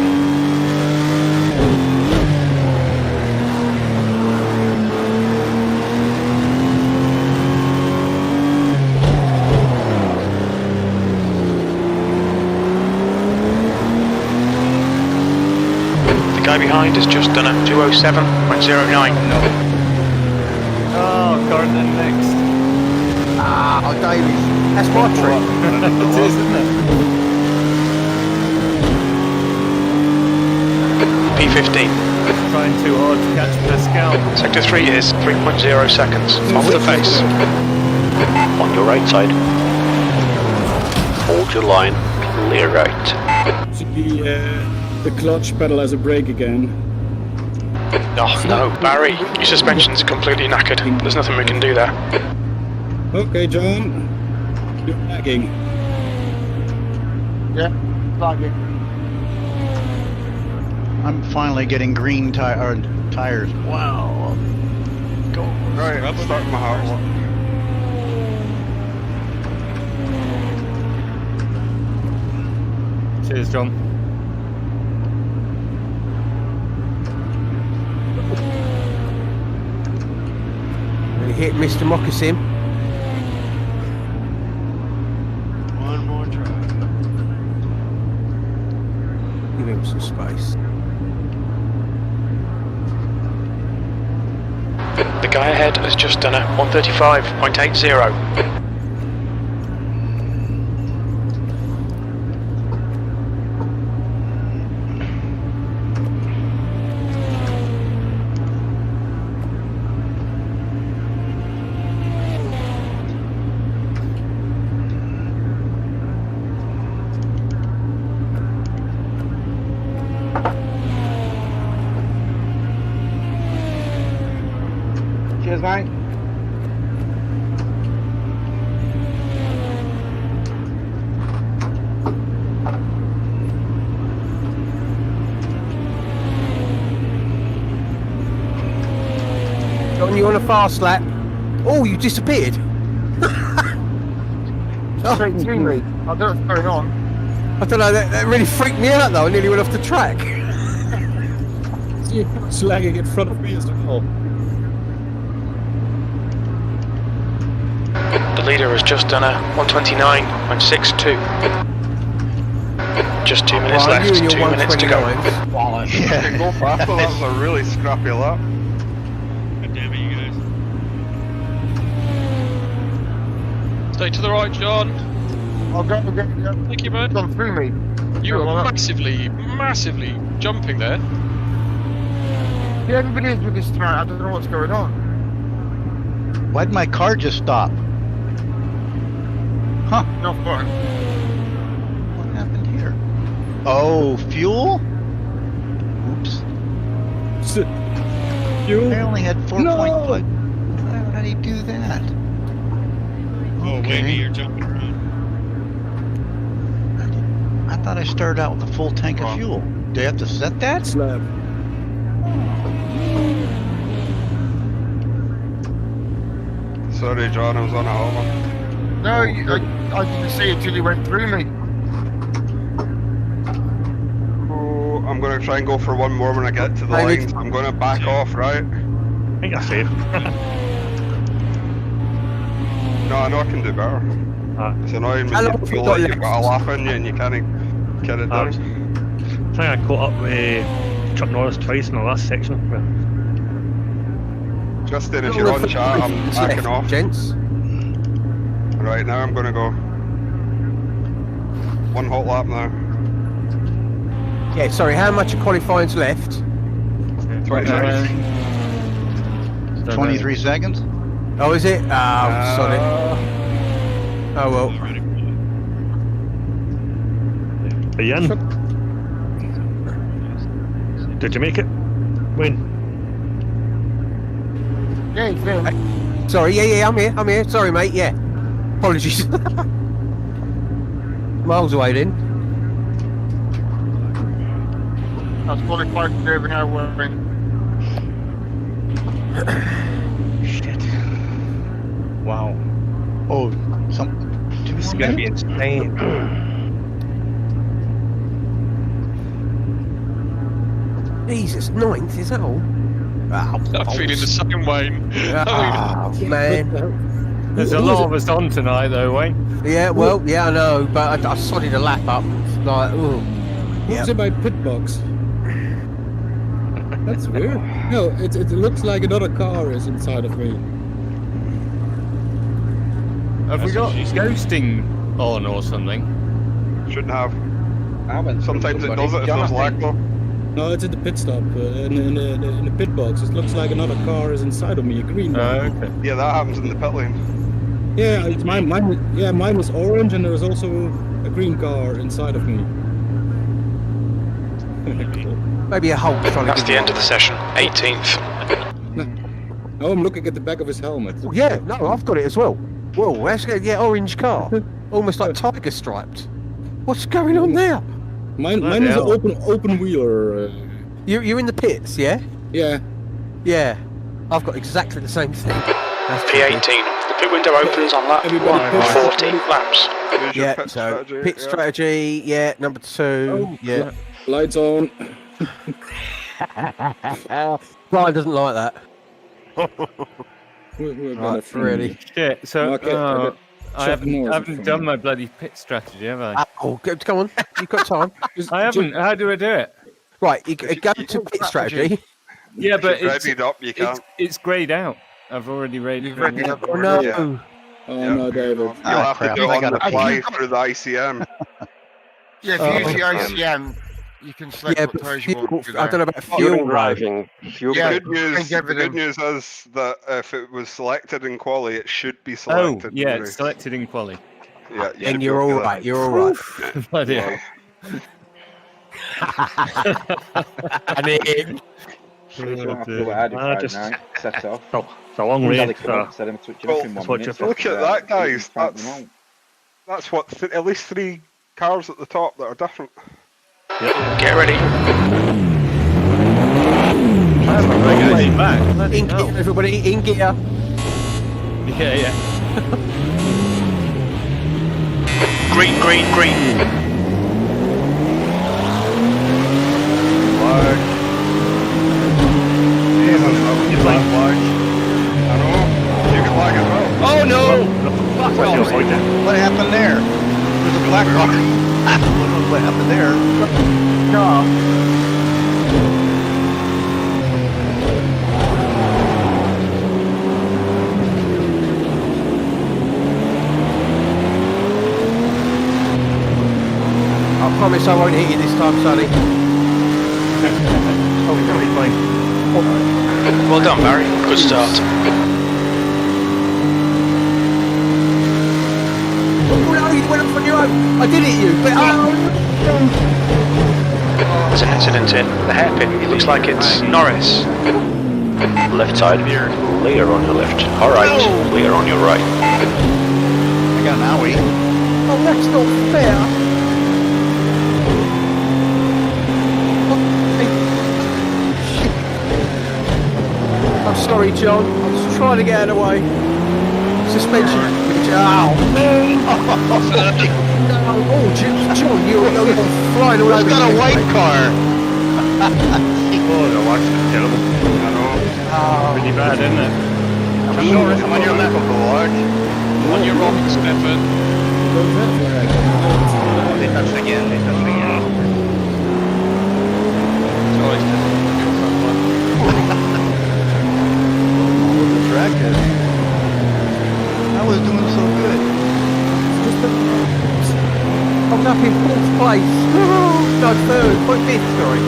[SPEAKER 1] The guy behind has just done a 207.09.
[SPEAKER 5] Oh, Gordon next.
[SPEAKER 10] Ah, oh, Davies. That's my trick.
[SPEAKER 5] It is, isn't it?
[SPEAKER 1] P15.
[SPEAKER 5] Trying too hard to catch Pascal.
[SPEAKER 1] Sector 3 is 3.0 seconds off the pace.
[SPEAKER 2] On your right side. Hold your line. Clear right.
[SPEAKER 12] The clutch pedal has a brake again.
[SPEAKER 1] Oh no, Barry, your suspension's completely knackered. There's nothing we can do there.
[SPEAKER 12] Okay, John. You're lagging.
[SPEAKER 7] Yeah, lagging.
[SPEAKER 11] I'm finally getting green tires. Wow.
[SPEAKER 9] Right, I'm starting my hard work.
[SPEAKER 5] Cheers, John.
[SPEAKER 10] Really hit Mr. Moccasin.
[SPEAKER 6] One more try.
[SPEAKER 10] Give him some space.
[SPEAKER 1] The guy ahead has just done a 135.80.
[SPEAKER 7] Cheers, mate.
[SPEAKER 10] John, you on a fast lap? Oh, you disappeared.
[SPEAKER 7] Straight to me. I don't know what's going on.
[SPEAKER 10] I don't know, that really freaked me out though. I nearly went off the track.
[SPEAKER 12] It's lagging in front of me as well.
[SPEAKER 1] The leader has just done a 129.62. Just 2 minutes
[SPEAKER 10] Well, you
[SPEAKER 1] left,
[SPEAKER 10] and
[SPEAKER 1] 2
[SPEAKER 10] your
[SPEAKER 1] minutes to go.
[SPEAKER 10] 129s.
[SPEAKER 9] Yeah. Go faster, that was a really scrappy lap.
[SPEAKER 6] God damn it, you guys.
[SPEAKER 14] Stay to the right, John.
[SPEAKER 7] I'll go.
[SPEAKER 14] Thank you, man.
[SPEAKER 7] Gone through me.
[SPEAKER 14] You
[SPEAKER 7] Well,
[SPEAKER 14] are
[SPEAKER 7] that-
[SPEAKER 14] massively jumping there.
[SPEAKER 7] Yeah, everybody is with this tonight. I don't know what's going on.
[SPEAKER 11] Why'd my car just stop? Huh?
[SPEAKER 7] No fun.
[SPEAKER 11] What happened here? Oh, fuel? Oops.
[SPEAKER 12] Fuel?
[SPEAKER 11] I only had 4.5. How did he do that?
[SPEAKER 6] Oh, maybe you're jumping around.
[SPEAKER 11] I thought I started out with a full tank of fuel. Do I have to set that?
[SPEAKER 12] Slab.
[SPEAKER 9] Sorry, John, I was on a hover.
[SPEAKER 7] No, I didn't see it till you went through me.
[SPEAKER 9] Oh, I'm going to try and go for one more when I get to the
[SPEAKER 10] Maybe.
[SPEAKER 9] lines. I'm going to back off, right?
[SPEAKER 8] I think that's safe.
[SPEAKER 9] No, I know I can do better. It's annoying when you feel like you've got a lap in you and you can't get it
[SPEAKER 8] I
[SPEAKER 9] down.
[SPEAKER 8] think I caught up with Chuck Norris twice in the last section.
[SPEAKER 9] Justin, if you're on chat, I'm backing off.
[SPEAKER 10] Gents.
[SPEAKER 9] Right, now I'm going to go. One hot lap now.
[SPEAKER 10] Yeah, sorry, how much of qualifying's left?
[SPEAKER 9] 20 seconds.
[SPEAKER 11] 23 seconds?
[SPEAKER 10] Oh, is it? Oh, sorry. Oh, well.
[SPEAKER 8] Are you in? Did you make it? Wayne?
[SPEAKER 7] Yeah, he's there.
[SPEAKER 10] Sorry, yeah, I'm here. Sorry, mate, yeah. Apologies. Miles away then.
[SPEAKER 7] I was qualified to do now wearing.
[SPEAKER 13] Shit. Wow.
[SPEAKER 11] Oh,
[SPEAKER 13] This is gonna be insane.
[SPEAKER 10] Jesus, 9th, is that all? Oh,
[SPEAKER 14] I'm feeling the same, Wayne.
[SPEAKER 10] Oh, man.
[SPEAKER 5] There's a lot of us on tonight, though, Wayne.
[SPEAKER 10] Yeah, well, yeah, I know, but I sodded a lap up. Like, ooh.
[SPEAKER 12] Who's in my pit box? That's weird. No, it looks like another car is inside of me.
[SPEAKER 5] Have we got ghosting on or something?
[SPEAKER 9] Shouldn't have. Sometimes it does it if there's lag though.
[SPEAKER 12] No, it's at the pit stop. In the pit box, it looks like another car is inside of me, a green one.
[SPEAKER 5] Okay.
[SPEAKER 9] Yeah, that happens in the pit lane.
[SPEAKER 12] Yeah, it's mine was orange, and there was also a green car inside of me.
[SPEAKER 10] Maybe a Hulk trying
[SPEAKER 1] That's
[SPEAKER 10] to
[SPEAKER 1] the end of the session. 18th.
[SPEAKER 12] Oh, I'm looking at the back of his helmet.
[SPEAKER 10] Yeah, no, I've got it as well. Whoa, that's good. Yeah, orange car. Almost like tiger striped. What's going on there?
[SPEAKER 12] Mine is an open wheeler.
[SPEAKER 10] You're in the pits, yeah?
[SPEAKER 12] Yeah.
[SPEAKER 10] Yeah. I've got exactly the same thing. That's
[SPEAKER 1] P18. The pit window opens on lap 140 laps.
[SPEAKER 10] Yeah, so pit strategy, yeah, number 2, yeah.
[SPEAKER 12] Lights on.
[SPEAKER 10] Brian doesn't like that.
[SPEAKER 12] We're
[SPEAKER 10] Right, really.
[SPEAKER 5] Shit, so
[SPEAKER 12] Okay,
[SPEAKER 5] I haven't done my bloody pit strategy, have I?
[SPEAKER 10] Oh, come on, you've got time.
[SPEAKER 5] I haven't. How do I do it?
[SPEAKER 10] Right, you go to pit strategy.
[SPEAKER 5] Yeah, but
[SPEAKER 9] If it's readied up, you can't.
[SPEAKER 5] It's greyed out. I've already rated
[SPEAKER 7] readied up
[SPEAKER 10] Oh, no.
[SPEAKER 9] Yeah.
[SPEAKER 12] Oh no, David.
[SPEAKER 9] You'll have to do it on the fly through the ICM.
[SPEAKER 7] Yeah, if you use the ICM, you can select
[SPEAKER 10] Yeah,
[SPEAKER 7] what
[SPEAKER 10] but
[SPEAKER 7] tires you
[SPEAKER 10] fuel,
[SPEAKER 7] want to do
[SPEAKER 10] I don't know about
[SPEAKER 2] Fuel
[SPEAKER 10] fuel.
[SPEAKER 2] driving. Fuel
[SPEAKER 7] Yeah.
[SPEAKER 9] The good
[SPEAKER 7] everything.
[SPEAKER 9] news is that if it was selected in quali, it should be
[SPEAKER 5] Oh,
[SPEAKER 9] selected.
[SPEAKER 5] yeah,
[SPEAKER 9] in
[SPEAKER 5] it's
[SPEAKER 9] race.
[SPEAKER 5] selected in quali.
[SPEAKER 9] Yeah, you should
[SPEAKER 10] And
[SPEAKER 9] be
[SPEAKER 10] you're
[SPEAKER 9] okay
[SPEAKER 10] all
[SPEAKER 9] with
[SPEAKER 10] right,
[SPEAKER 9] that.
[SPEAKER 10] you're all right.
[SPEAKER 5] Bloody
[SPEAKER 9] Yeah.
[SPEAKER 10] And it,
[SPEAKER 8] It's a long race.
[SPEAKER 9] Well, look at that, guys. That's what at least 3 cars at the top that are different.
[SPEAKER 1] Get ready.
[SPEAKER 10] in gear, everybody, in gear.
[SPEAKER 5] Yeah.
[SPEAKER 1] Green, green, green.
[SPEAKER 11] Oh no! What happened there? There's a black car. I don't know what happened there.
[SPEAKER 10] promise I won't hit you this time, Sonny.
[SPEAKER 8] Oh, it's gonna be fine.
[SPEAKER 1] Well done, Barry. Good start.
[SPEAKER 10] Oh no, you went up on your own. I did hit you, but
[SPEAKER 1] There's an incident in the hairpin. It looks like it's Norris.
[SPEAKER 2] Left side, clear on your left. Alright, clear on your right.
[SPEAKER 11] I got an owie.
[SPEAKER 10] Oh, that's not fair. I'm sorry, John. I was trying to get out of the way. Suspension. Ow. Oh, John, you're flying all over.
[SPEAKER 11] Who's got a white car?
[SPEAKER 8] Oh, the watch is terrible. I know. Pretty bad, isn't it?
[SPEAKER 6] I'm on your left. On your wrong, Stefan.
[SPEAKER 13] They touched again.
[SPEAKER 6] Sorry, Stefan. You're front one.
[SPEAKER 11] The tractor. I was doing so good.
[SPEAKER 10] I'm up in 4th place. No, 3rd. 5th, sorry.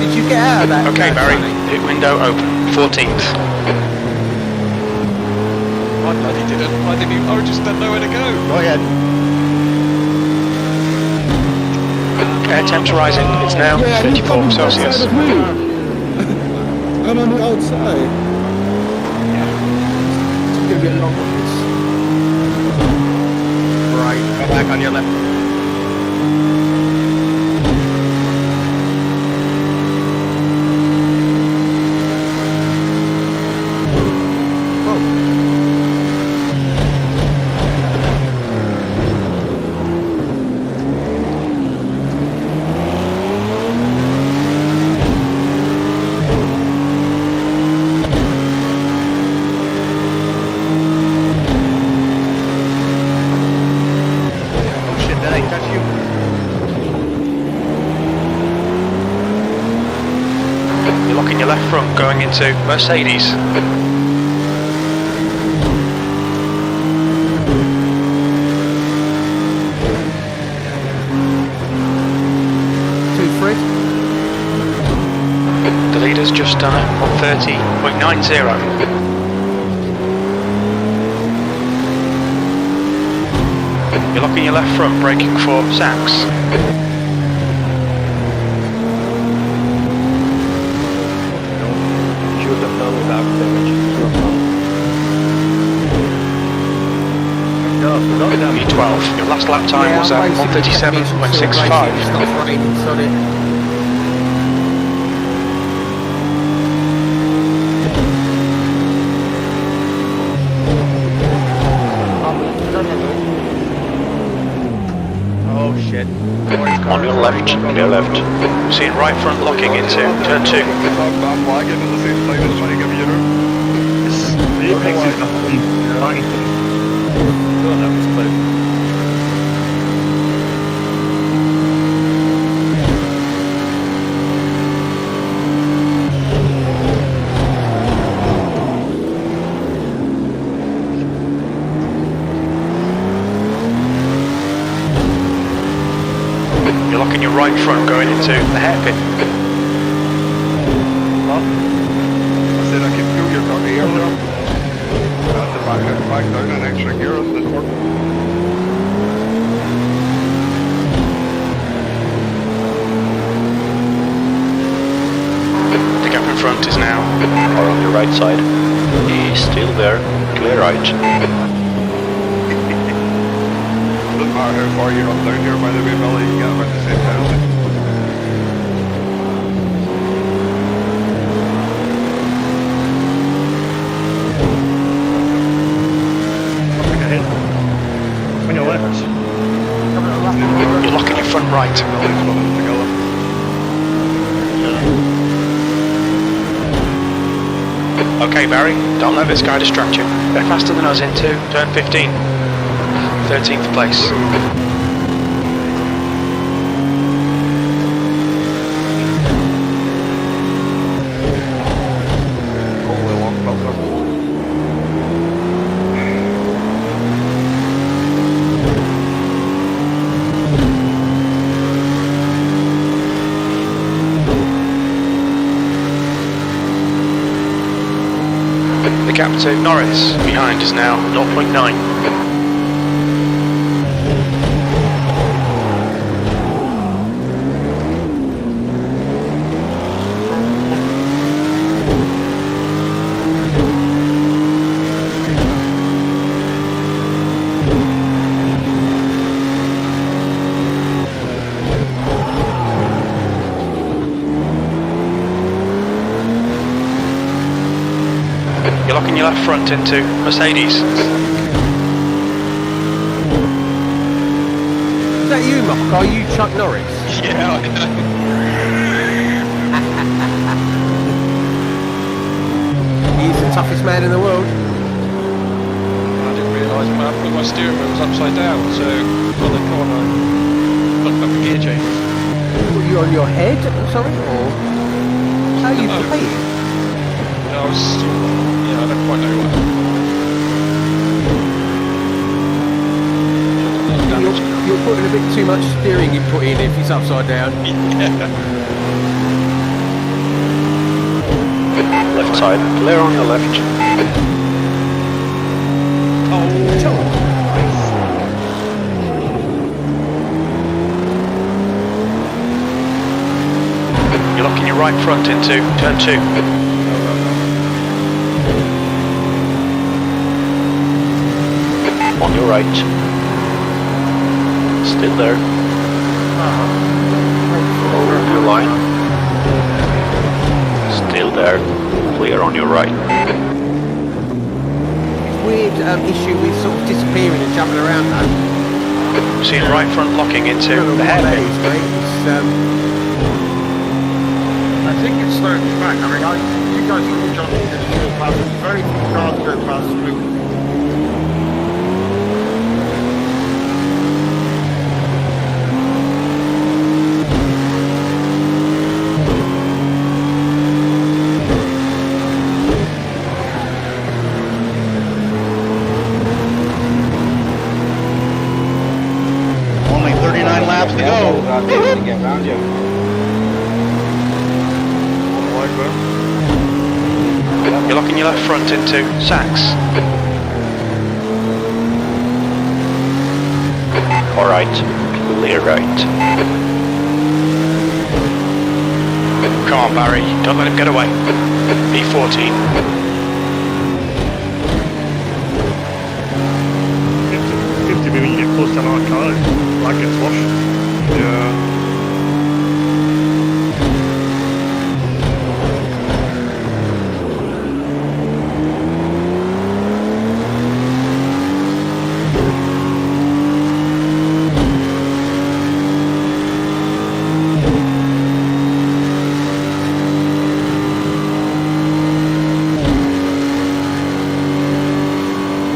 [SPEAKER 10] Did you get out of that?
[SPEAKER 1] Okay, Barry. Pit window open. 14th.
[SPEAKER 6] I bloody didn't. I just don't know where to go.
[SPEAKER 11] Go ahead.
[SPEAKER 1] Air temps rising. It's now 34 Celsius.
[SPEAKER 12] I'm on the outside. It's gonna be a long one.
[SPEAKER 13] Right, go back on your left.
[SPEAKER 1] You're locking your left front going into Mercedes. The leader's just done a 130.90. You're locking your left front, braking for Sachs.
[SPEAKER 2] Should have done without damage.
[SPEAKER 1] V12. Your last lap time was at 137.65.
[SPEAKER 13] Oh shit.
[SPEAKER 2] On your left, clear left.
[SPEAKER 1] Seeing right front locking into turn 2.
[SPEAKER 9] I'm lagging at the same time as trying to give you room.
[SPEAKER 8] The apex is not fine.
[SPEAKER 13] Oh, that was close.
[SPEAKER 1] You're locking your right front going into the hairpin.
[SPEAKER 9] I said I can feel your dirty air there. I had to back down an extra gear and it didn't work.
[SPEAKER 1] The gap in front is now.
[SPEAKER 2] Or on your right side. He's still there. Clear right.
[SPEAKER 9] Doesn't matter how far you run down here, by the way, Billy, you get about the same penalty.
[SPEAKER 8] On your left.
[SPEAKER 1] You're locking your front right.
[SPEAKER 9] Billy's running together.
[SPEAKER 1] Okay, Barry, don't let this guy distract you. They're faster than us into turn 15. 13th place.
[SPEAKER 9] Holy long filter.
[SPEAKER 1] into Norris. Behind is now 0.9. You're locking your left front into Mercedes.
[SPEAKER 10] Is that you, Mark? Are you Chuck Norris?
[SPEAKER 14] Yeah,
[SPEAKER 10] He's the toughest man in the world.
[SPEAKER 14] I didn't realise my steering wheel was upside down, so on the corner, looked up a gear change.
[SPEAKER 10] Were you on your head? Sorry, or how are you playing?
[SPEAKER 14] I was still, I don't quite know what.
[SPEAKER 10] You're putting a bit too much steering input in if it's upside down.
[SPEAKER 2] Left side, clear on your left.
[SPEAKER 1] You're locking your right front into turn 2.
[SPEAKER 2] On your right. Still there. Over your line. Still there. Clear on your right.
[SPEAKER 10] Weird issue with sort of disappearing and jumping around though.
[SPEAKER 1] Seeing right front locking into the hairpin.
[SPEAKER 7] I think it's slowing me back. I mean, you guys are all jumping to the short pass. Very few cars go past through.
[SPEAKER 11] Only 39 laps to go.
[SPEAKER 13] To get around you.
[SPEAKER 1] You're locking your left front into Sachs.
[SPEAKER 2] Alright, clear right.
[SPEAKER 1] Come on, Barry, don't let him get away. B14.
[SPEAKER 8] 50 when you get close to another car, that gets worse.
[SPEAKER 9] Yeah.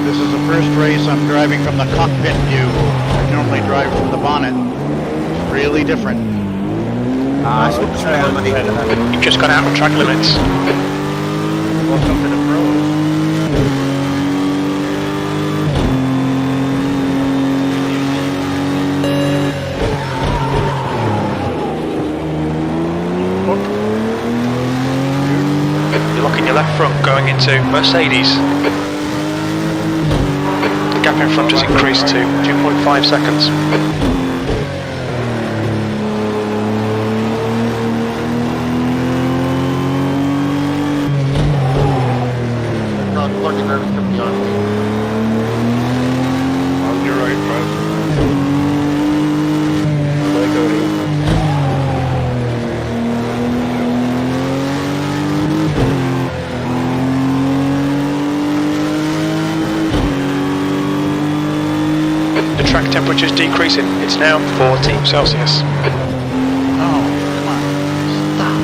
[SPEAKER 11] This is the first race I'm driving from the cockpit view. I normally drive from the bonnet. It's really different.
[SPEAKER 1] You've just gone out of track limits.
[SPEAKER 8] Welcome to the pros.
[SPEAKER 1] You're locking your left front going into Mercedes. The gap in front has increased to 2.5 seconds.
[SPEAKER 9] On your right, Fred.
[SPEAKER 1] The track temperature is decreasing. It's now 40 Celsius.
[SPEAKER 11] Oh, come on. Stop.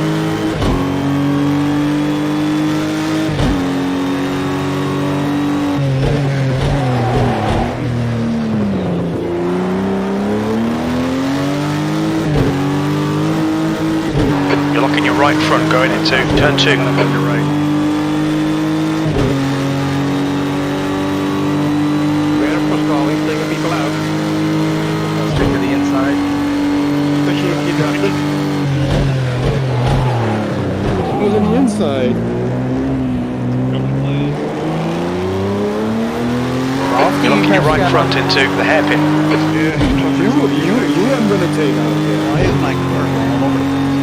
[SPEAKER 1] You're locking your right front going into turn 2.
[SPEAKER 8] You're right.
[SPEAKER 13] People out. Stick to the inside.
[SPEAKER 12] Who's on the inside?
[SPEAKER 1] You're looking your right front into the hairpin.
[SPEAKER 12] You I'm gonna take out there.
[SPEAKER 11] Why is my car going all over the place?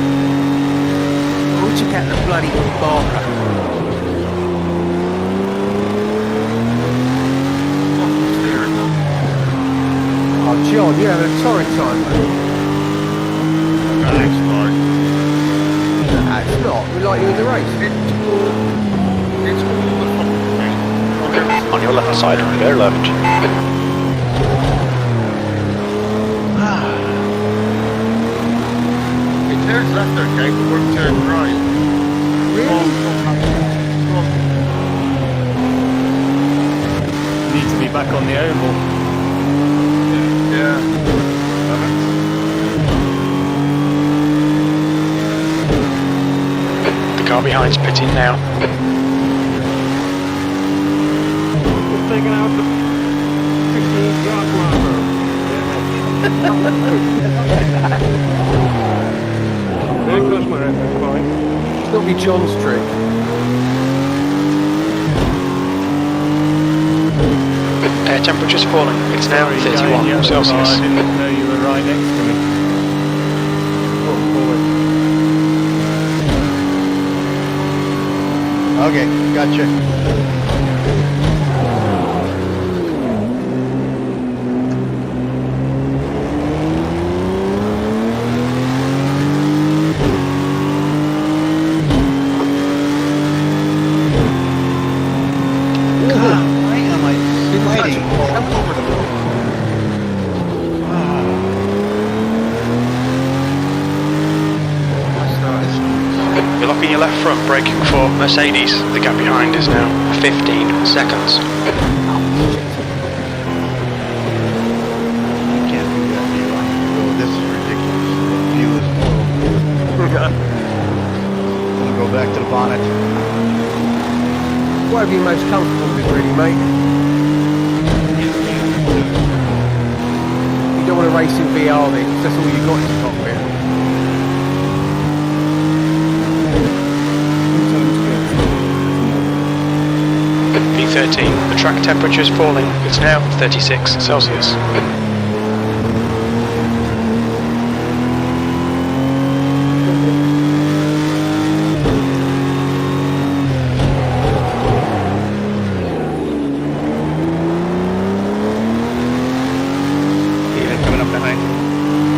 [SPEAKER 10] Where'd you get the bloody marker? Oh, John, you had a torrid time, mate.
[SPEAKER 7] Thanks, Mark.
[SPEAKER 10] It's not. We like you in the race.
[SPEAKER 7] It's all the fucking
[SPEAKER 2] On your left side, clear left.
[SPEAKER 7] It turns left, okay, but won't turn right.
[SPEAKER 10] Really?
[SPEAKER 5] Need to be back on the oval.
[SPEAKER 7] Yeah.
[SPEAKER 1] The car behind's pitting now.
[SPEAKER 8] Taking out the 15-yard marker. There goes my reference point.
[SPEAKER 10] It'll be John's trick.
[SPEAKER 1] Air temperature's falling. It's now 31 Celsius.
[SPEAKER 5] I didn't know you were right next to me.
[SPEAKER 11] Okay, gotcha.
[SPEAKER 1] You're locking your left front, braking for Mercedes. The gap behind is now 15 seconds.
[SPEAKER 11] Can't do that, Eli. Oh, this is ridiculous. The view is horrible. I'm gonna go back to the bonnet.
[SPEAKER 10] Whatever you're most comfortable with, really, mate. You don't want to race in VR then, 'cause that's all you got in the cockpit.
[SPEAKER 1] P13, the track temperature is falling. It's now 36 Celsius.
[SPEAKER 13] Even coming up behind.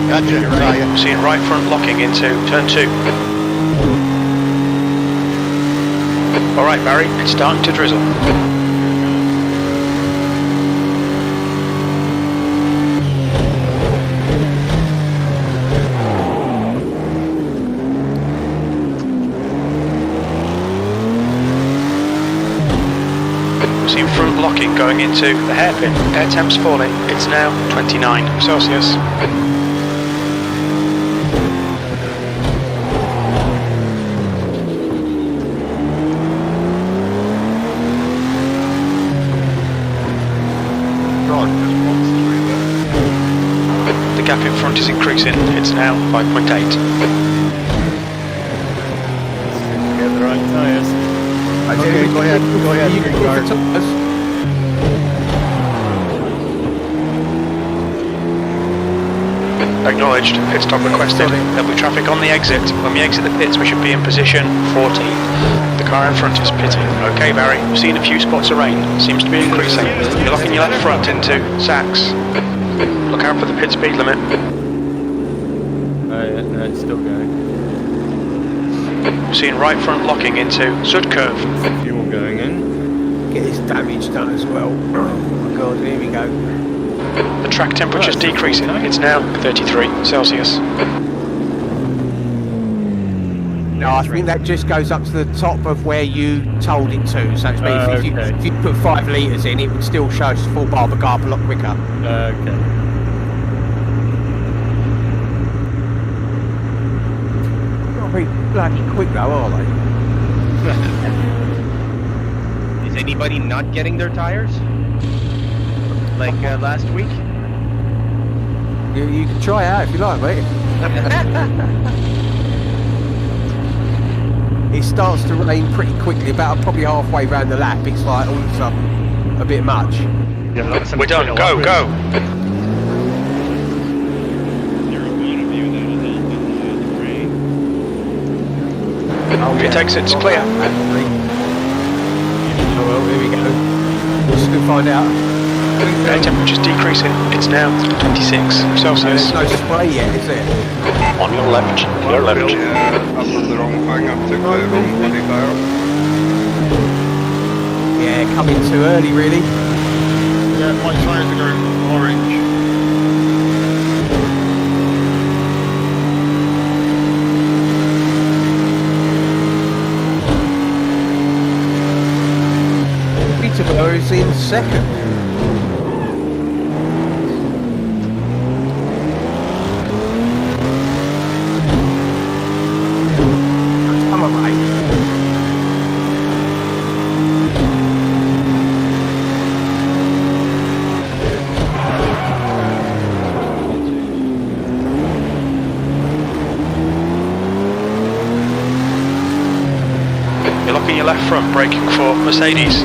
[SPEAKER 11] Gotcha, Ryan.
[SPEAKER 1] Seeing right front locking into turn 2. Alright Barry, it's starting to drizzle. Seeing front locking going into the hairpin. Air temp's falling. It's now 29 Celsius. The gap in front is increasing. It's now 5.8.
[SPEAKER 5] Get the right tyres.
[SPEAKER 11] Okay, go ahead. Go ahead.
[SPEAKER 10] You can
[SPEAKER 11] Green
[SPEAKER 10] go
[SPEAKER 11] guard.
[SPEAKER 10] for tyres.
[SPEAKER 1] Acknowledged. Pit stop requested. There'll be traffic on the exit. When we exit the pits, we should be in position 14. The car in front is pitting. Okay, Barry. We've seen a few spots of rain. Seems to be increasing. You're locking your left front into Sachs. Look out for the pit speed limit.
[SPEAKER 5] Oh yeah, no, it's still going.
[SPEAKER 1] We've seen right front locking into Sud Curve.
[SPEAKER 5] Fuel going in.
[SPEAKER 10] Get this damage done as well. Oh my god, here we go.
[SPEAKER 1] The track temperature's decreasing. It's now 33 Celsius.
[SPEAKER 10] No, I think that just goes up to the top of where you told it to. So it's if you put 5 litres in, it would still show us full bar, but go up a lot quicker.
[SPEAKER 5] Okay.
[SPEAKER 10] Not very bloody quick though, are they?
[SPEAKER 13] Is anybody not getting their tires? Like last week?
[SPEAKER 10] You can try it out if you like, mate. It starts to rain pretty quickly, about probably halfway round the lap. It's like all of a sudden a bit much.
[SPEAKER 8] Yeah, that's
[SPEAKER 1] We're done. Go, go. Pit exit's clear.
[SPEAKER 10] Oh well, here we go. We'll soon find out.
[SPEAKER 1] Air temperature's decreasing. It's now 26 Celsius.
[SPEAKER 10] There's no spray yet, is there?
[SPEAKER 2] On your left, clear left.
[SPEAKER 9] Yeah, I've done the wrong thing. I took the wrong bloody dial.
[SPEAKER 10] Yeah, coming too early, really.
[SPEAKER 7] Yeah, my tyres are going orange.
[SPEAKER 10] Peterborough is in second. Come on, mate.
[SPEAKER 1] You're locking your left front, braking for Mercedes.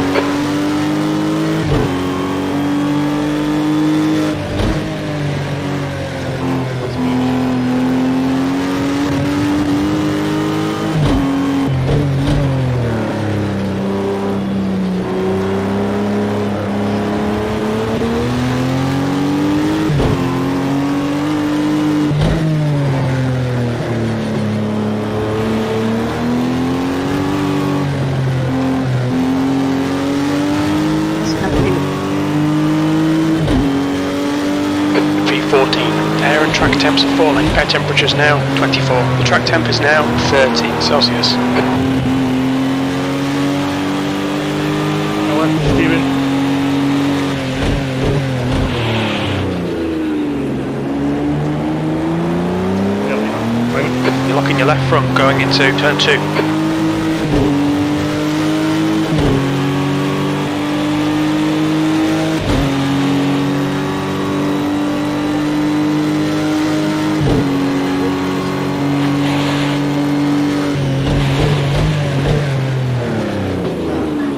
[SPEAKER 1] V14. Air and track temps are falling. Air temperature is now 24. The track temp is now 30 Celsius.
[SPEAKER 8] Stephen.
[SPEAKER 1] You're locking your left front, going into turn 2.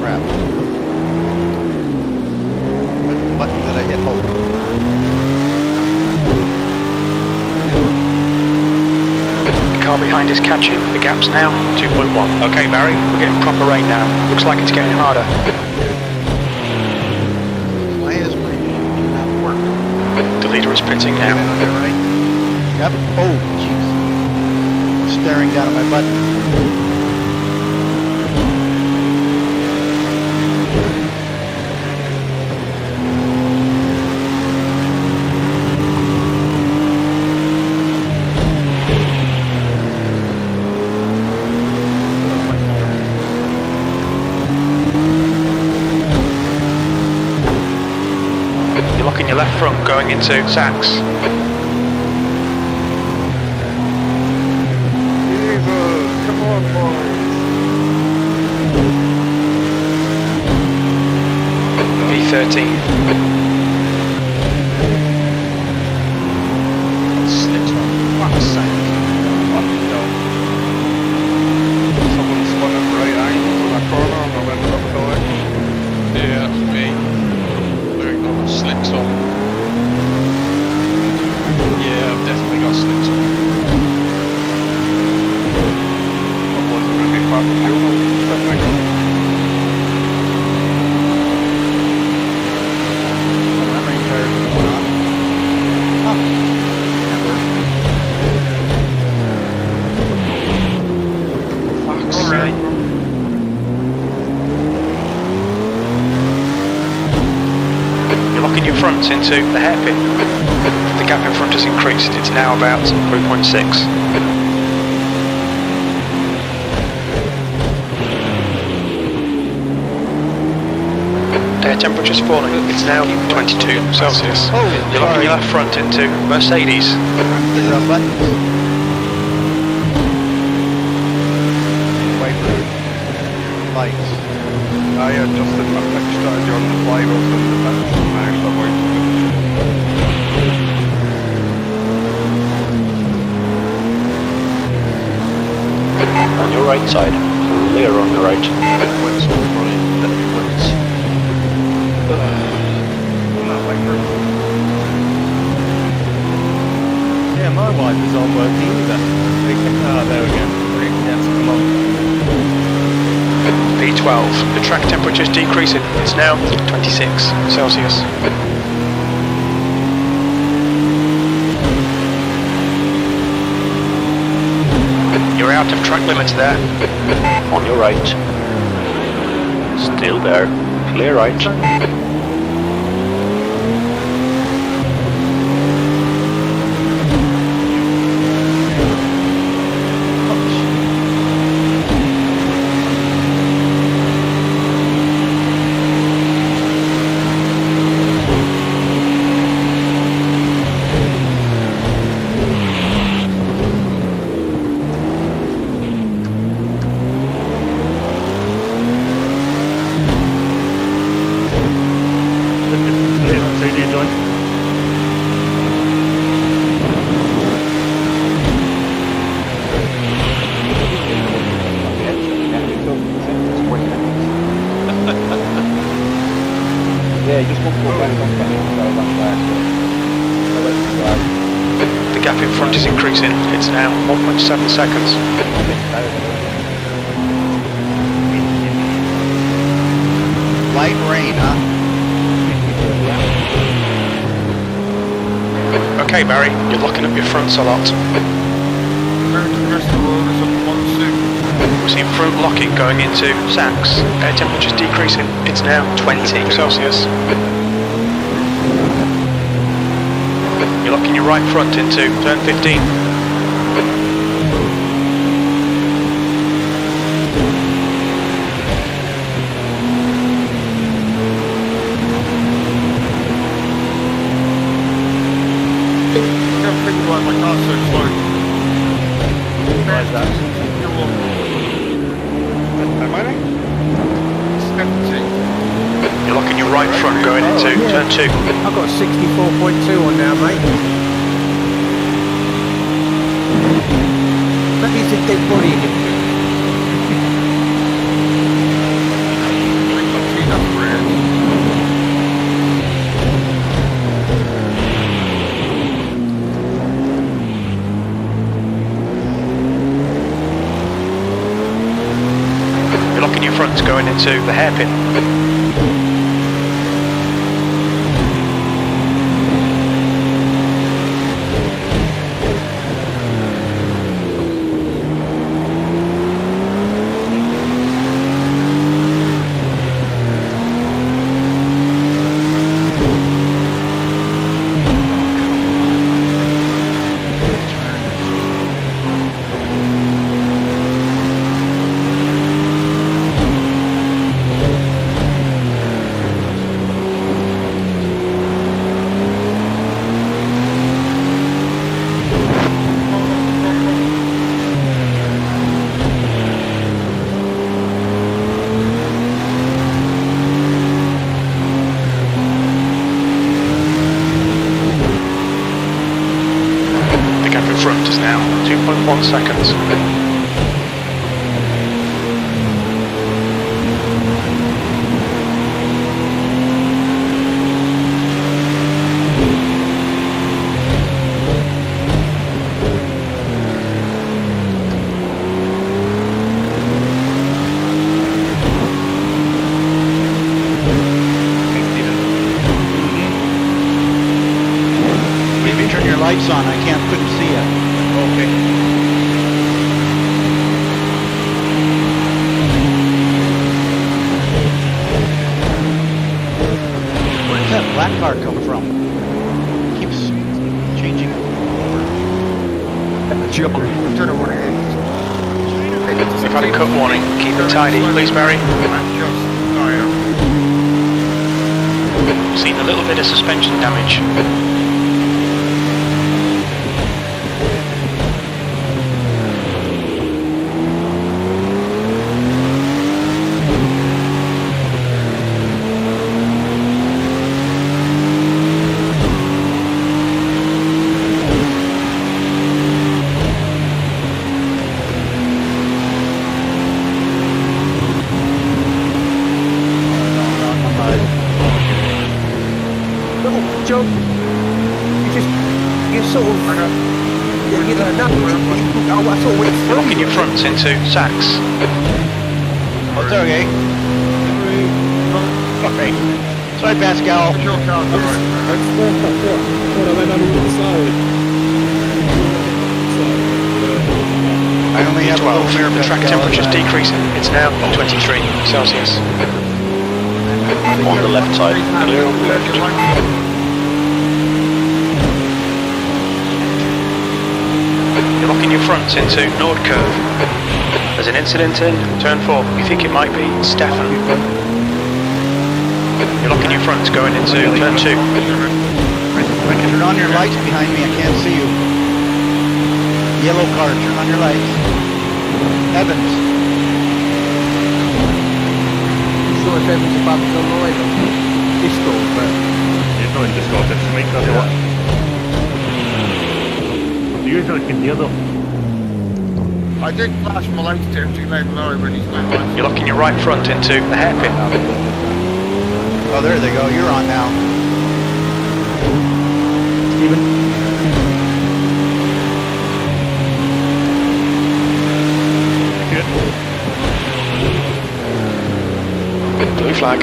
[SPEAKER 11] Crap. What button did I hit? Hold.
[SPEAKER 1] The car behind is catching. The gap's now 2.1. Okay, Barry, we're getting proper rain now. Looks like it's getting harder.
[SPEAKER 11] Why is my shit not working?
[SPEAKER 1] The leader is pitting now.
[SPEAKER 11] Yep. Oh, jeez. I'm staring down at my button.
[SPEAKER 1] You're locking your left front, going into Sachs.
[SPEAKER 9] Come on,
[SPEAKER 1] V13.
[SPEAKER 9] Slipped on. Fuck's sake. Fucking hell. Someone spun at right angles in a corner and I went up the ledge.
[SPEAKER 14] Yeah, that's me. Wearing all the slicks on. Yeah, I've definitely got slicks on.
[SPEAKER 9] That wasn't really fast fuel.
[SPEAKER 1] Fuck's sake. You're locking your fronts into the hairpin. The gap in front has increased. It's now about 3.6. Air temperature's falling. It's now 22 Celsius. You're locking your left front into Mercedes.
[SPEAKER 11] The wrong buttons. Wiper. Lights.
[SPEAKER 9] I adjusted my pitch strategy on the fly whilst in the pits and managed to avoid
[SPEAKER 2] On your right side, clear on your right.
[SPEAKER 5] Yeah, my wipers aren't working either. There we go. Yes, come on.
[SPEAKER 1] V12, the track temperature is decreasing. It's now 26 Celsius. You're out of track limits there.
[SPEAKER 2] On your right. Still there. Clear right.
[SPEAKER 1] The gap in front is increasing. It's now 1.7 seconds.
[SPEAKER 15] Light rain, huh?
[SPEAKER 1] Okay, Barry, you're locking up your fronts a lot. We're seeing front locking going into Sachs. Air temperature's decreasing. It's now 20 Celsius. You're locking your right front into turn 15. You're locking your right front going into turn 2.
[SPEAKER 10] I've got a 64.2 on now, mate. That means a dead body in it.
[SPEAKER 1] You're locking your fronts going into the hairpin. Front is now 2.1 seconds.
[SPEAKER 15] Maybe turn your lights on. Couldn't see it.
[SPEAKER 1] Okay.
[SPEAKER 15] Where did that black car come from? It keeps changing over.
[SPEAKER 7] Don't know what it is.
[SPEAKER 1] We've had a cut warning. Keep it tidy, please, Barry. Seen a little bit of suspension damage.
[SPEAKER 10] John. You sort of. You don't know. Oh, I thought we were
[SPEAKER 1] You're locking your fronts into Sachs.
[SPEAKER 15] What's okay? Sorry. Sorry, Pascal. I only have
[SPEAKER 1] 12. The track temperature's decreasing. It's now 23 Celsius.
[SPEAKER 2] On the left side, clear on the left.
[SPEAKER 1] You're locking your fronts into Nord Curve. There's an incident in turn 4. We think it might be Stefan. You're locking your fronts going into turn 2.
[SPEAKER 15] When you turn on your lights behind me, I can't see you. Yellow car, turn on your lights. Evans.
[SPEAKER 10] sure if Evans above is online on Discord, but
[SPEAKER 8] He's not in Discord, it's me, that's what. Do you usually can hear them?
[SPEAKER 7] I did flash my lights to him to let him know when he's not on.
[SPEAKER 1] You're locking your right front into the hairpin.
[SPEAKER 15] Oh, there they go. You're on now.
[SPEAKER 8] Stephen?
[SPEAKER 1] Blue flag.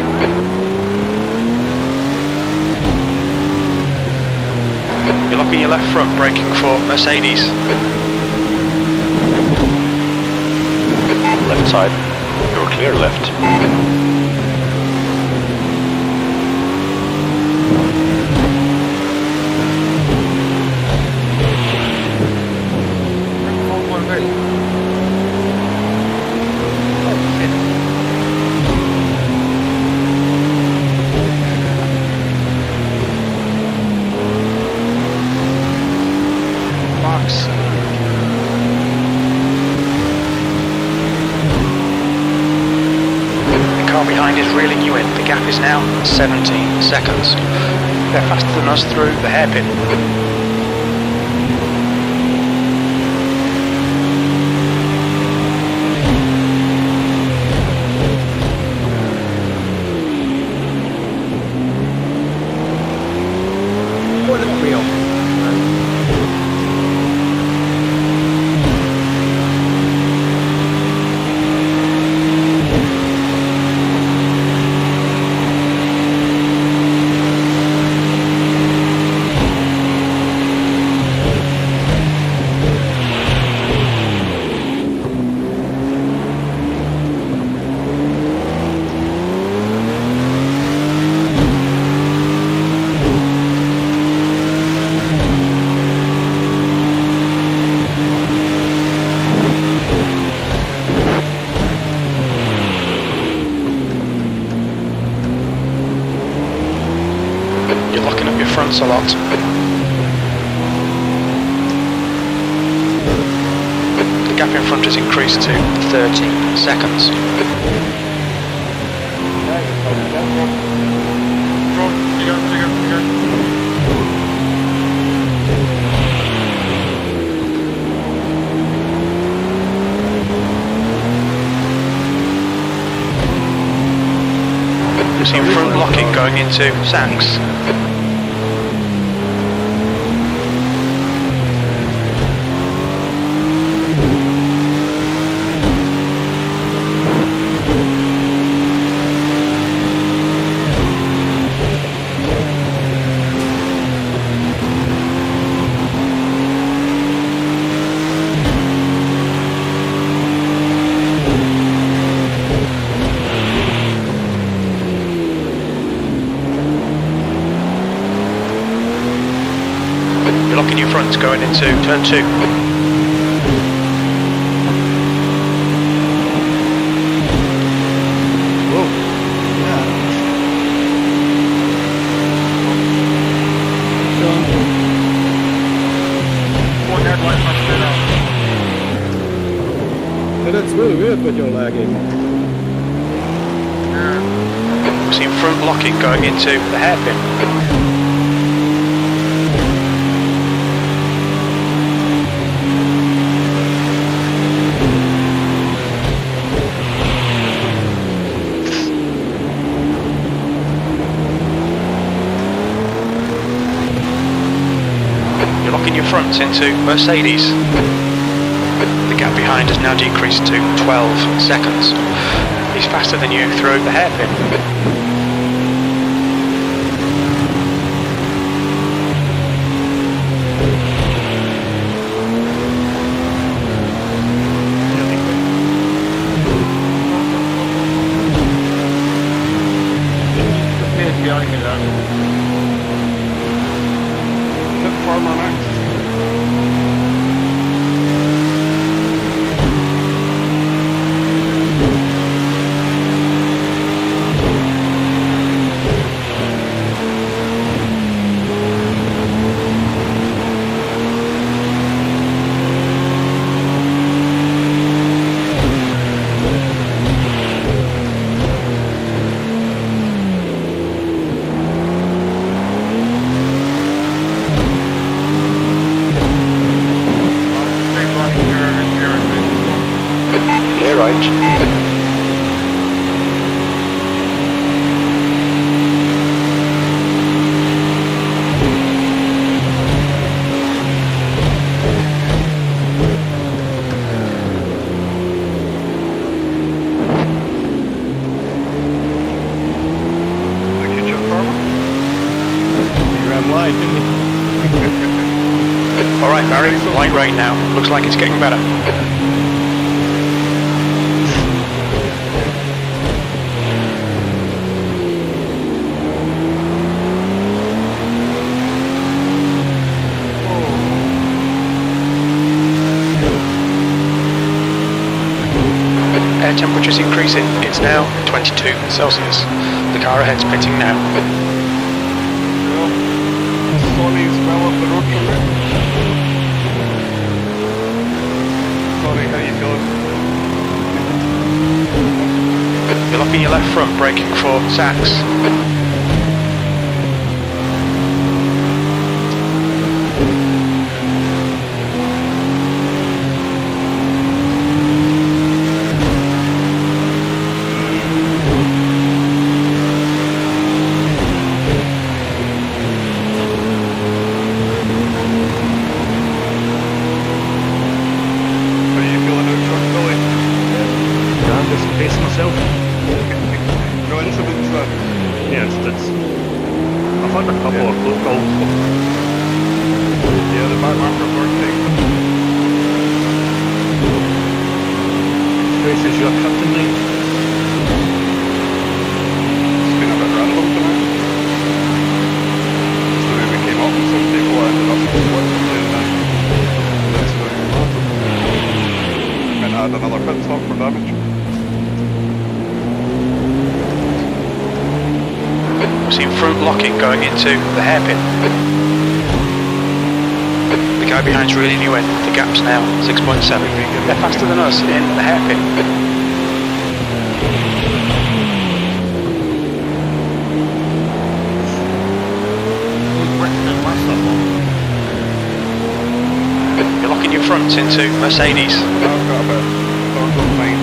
[SPEAKER 1] You're locking your left front, braking for Mercedes.
[SPEAKER 2] Left side, you're clear left.
[SPEAKER 1] Marks. The car behind is reeling you in. The gap is now 17 seconds. They're faster than us through the hairpin.
[SPEAKER 10] what are we on?
[SPEAKER 1] You're locking up your fronts a lot. The gap in front has increased to 13 seconds. You're seeing front locking going into Sachs. You're locking your fronts going into turn 2.
[SPEAKER 15] Whoa. Yeah.
[SPEAKER 7] One headlight must be out.
[SPEAKER 12] Yeah, that's really weird what you're lagging.
[SPEAKER 7] Yeah.
[SPEAKER 1] We're seeing front locking going into the hairpin. locking your fronts into Mercedes. The gap behind has now decreased to 12 seconds. He's faster than you through the hairpin.
[SPEAKER 8] Behind me there. Pit farmer next.
[SPEAKER 2] Clear right.
[SPEAKER 9] Thank you, Jim Farmer.
[SPEAKER 8] You ran wide, didn't you?
[SPEAKER 1] Alright Barry, light rain now. Looks like it's getting better. Air temperature's increasing. It's now 22 Celsius. The car ahead's pitting now.
[SPEAKER 9] Sorry, smell up the road from there. Sorry, how you feeling?
[SPEAKER 1] You're locking your left front, braking for Sachs.
[SPEAKER 9] How you feeling out front, Billy?
[SPEAKER 8] I'm just pacing myself.
[SPEAKER 9] No incidents then?
[SPEAKER 8] Yeah, it's I've had a couple of close calls.
[SPEAKER 9] Yeah, the back markers weren't taken.
[SPEAKER 8] This is your captain night.
[SPEAKER 9] It's been a bit random tonight. It's the way we came up and some people ended up unfortunately and then that's the way it happened. And I had another pit stop for damage.
[SPEAKER 1] We've seen front locking going into the hairpin. The guy behind's reeling you in. The gap's now 6.7. They're faster than us in the hairpin. You're locking your fronts into Mercedes.
[SPEAKER 9] I've got a bit third on mine.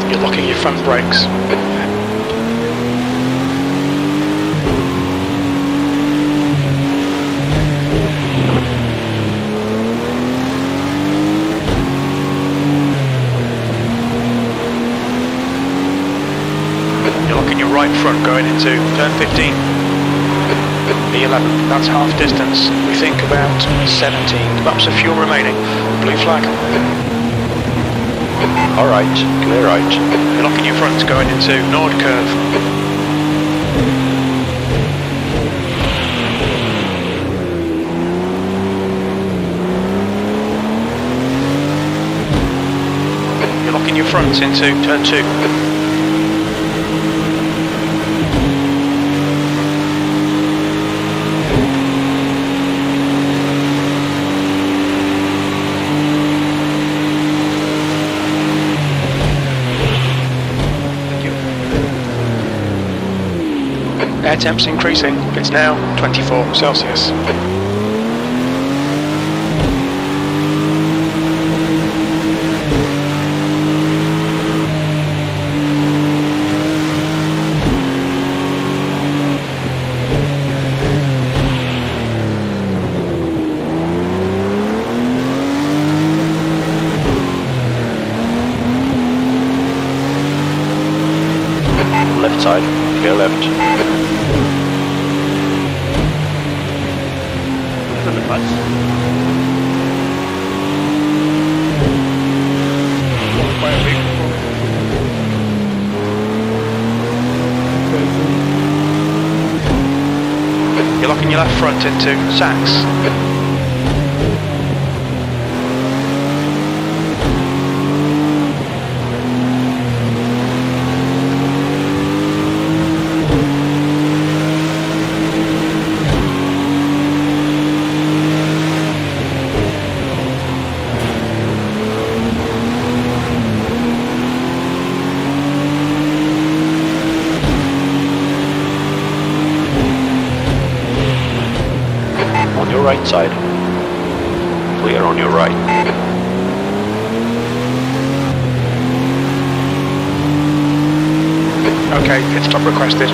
[SPEAKER 1] You're locking your front brakes. You're locking your right front going into turn 15. E11, that's half distance. We think about 17 laps of fuel remaining. Blue flag.
[SPEAKER 2] Alright, clear right.
[SPEAKER 1] You're locking your fronts going into Nord curve. You're locking your fronts into turn 2. Air temp's increasing. It's now 24 Celsius.
[SPEAKER 2] side, clear left.
[SPEAKER 13] On the bus.
[SPEAKER 8] Quite a big
[SPEAKER 1] You're locking your left front into Sachs.
[SPEAKER 2] On your right side. Clear on your right.
[SPEAKER 1] Okay, pit stop requested.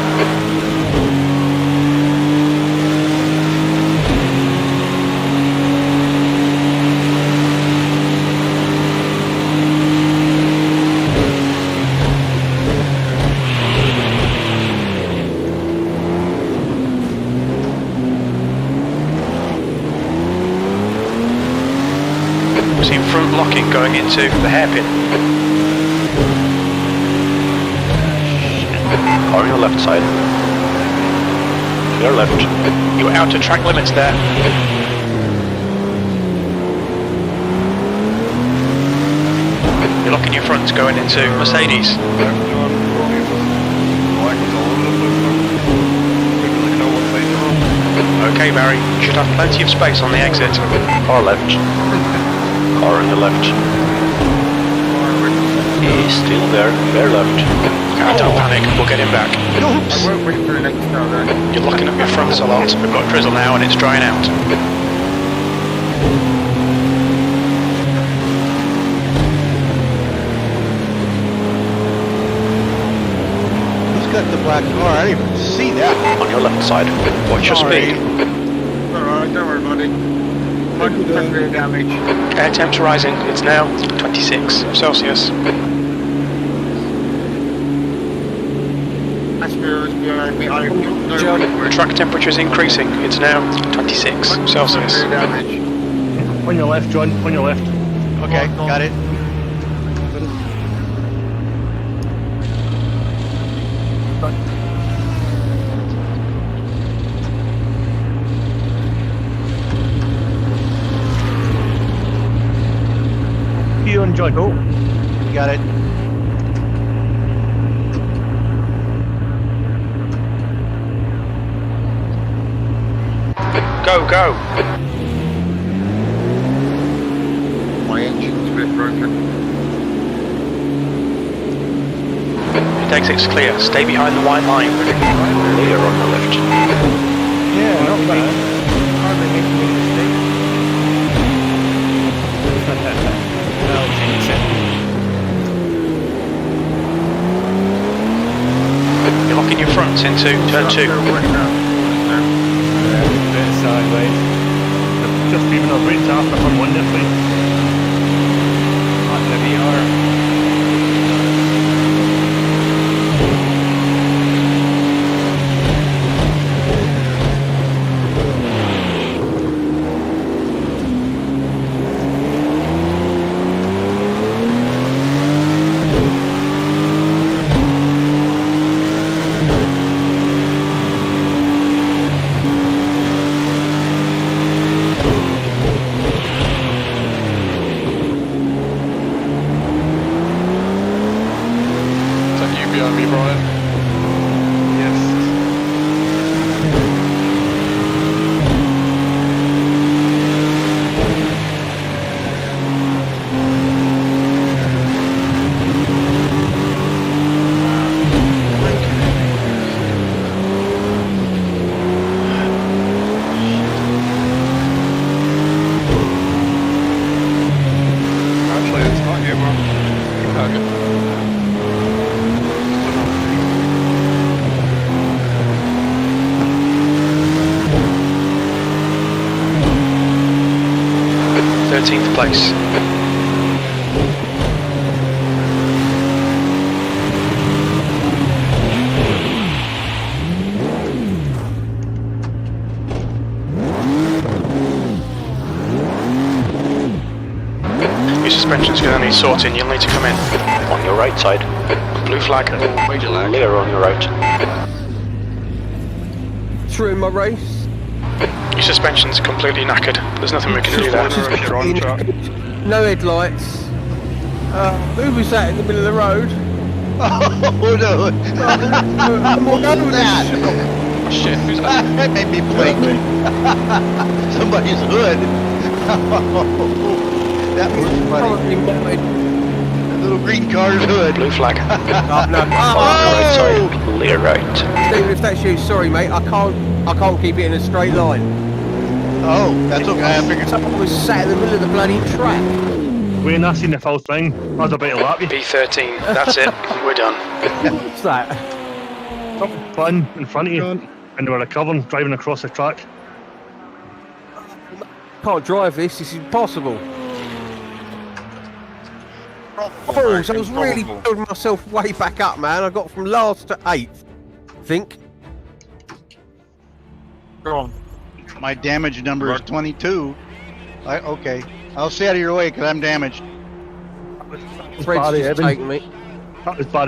[SPEAKER 1] We're seeing front locking going into the hairpin.
[SPEAKER 2] Car on your left side. Clear left.
[SPEAKER 1] You were out of track limits there. You're locking your fronts going into Mercedes. Okay, Barry, you should have plenty of space on the exit.
[SPEAKER 2] Car left. Car on your left. He's still there. Clear left.
[SPEAKER 1] Don't panic, we'll get him back.
[SPEAKER 7] I won't wait for the next car then.
[SPEAKER 1] You're locking up your fronts a lot. We've got drizzle now and it's drying out.
[SPEAKER 15] Who's got the black car? I didn't even see that.
[SPEAKER 2] On your left side.
[SPEAKER 1] Watch your speed.
[SPEAKER 7] Alright, don't worry, buddy. Temporary damage.
[SPEAKER 1] Air temps rising. It's now 26 Celsius.
[SPEAKER 7] Atmosphere is behind me. I don't know.
[SPEAKER 1] Track temperature's increasing. It's now 26 Celsius.
[SPEAKER 7] Temporary damage.
[SPEAKER 8] On your left, John. On your left.
[SPEAKER 15] Okay, got it.
[SPEAKER 8] You and John. Oh.
[SPEAKER 15] Got it.
[SPEAKER 1] Go, go.
[SPEAKER 7] My engine's a bit broken.
[SPEAKER 1] Pit exit's clear. Stay behind the white line.
[SPEAKER 2] Clear on the left.
[SPEAKER 8] Yeah, not bad.
[SPEAKER 1] You're locking your fronts into turn 2.
[SPEAKER 8] Bit sideways. Just even over it's after on one definitely. On the VR.
[SPEAKER 14] Behind me, Brian. Actually, it's not you, man. Okay.
[SPEAKER 1] Place. Your suspension's going to need sorting. You'll need to come in.
[SPEAKER 2] On your right side.
[SPEAKER 1] Blue flag.
[SPEAKER 2] Clear on your right.
[SPEAKER 10] Through my race.
[SPEAKER 1] Your suspension's completely knackered. There's nothing we can do there.
[SPEAKER 8] If you're on track.
[SPEAKER 10] No headlights. Who was that in the middle of the road?
[SPEAKER 15] Oh no!
[SPEAKER 10] What was that?
[SPEAKER 14] Oh, shit, who's that?
[SPEAKER 15] That made me blink. Somebody's hood. That was funny. That little green car's hood.
[SPEAKER 2] Blue flag.
[SPEAKER 10] No.
[SPEAKER 2] Right side. Clear right.
[SPEAKER 10] Stephen, if that's you, sorry mate, I can't keep it in a straight line.
[SPEAKER 15] Oh, that's okay. I figured.
[SPEAKER 10] Someone was sat in the middle of the bloody track.
[SPEAKER 8] Wayne, I seen the full thing. I was about to lap you.
[SPEAKER 1] P13. That's it. We're done.
[SPEAKER 10] What's that?
[SPEAKER 8] Something button in front of you, and they were recovering, driving across the track.
[SPEAKER 10] Can't drive this. This is impossible. Oh, so I was really building myself way back up, man. I got from last to 8th, I think.
[SPEAKER 8] Go on.
[SPEAKER 15] My damage number is 22. Okay. I'll stay out of your way because I'm damaged.
[SPEAKER 10] Fred's just taking me.
[SPEAKER 8] That was bad.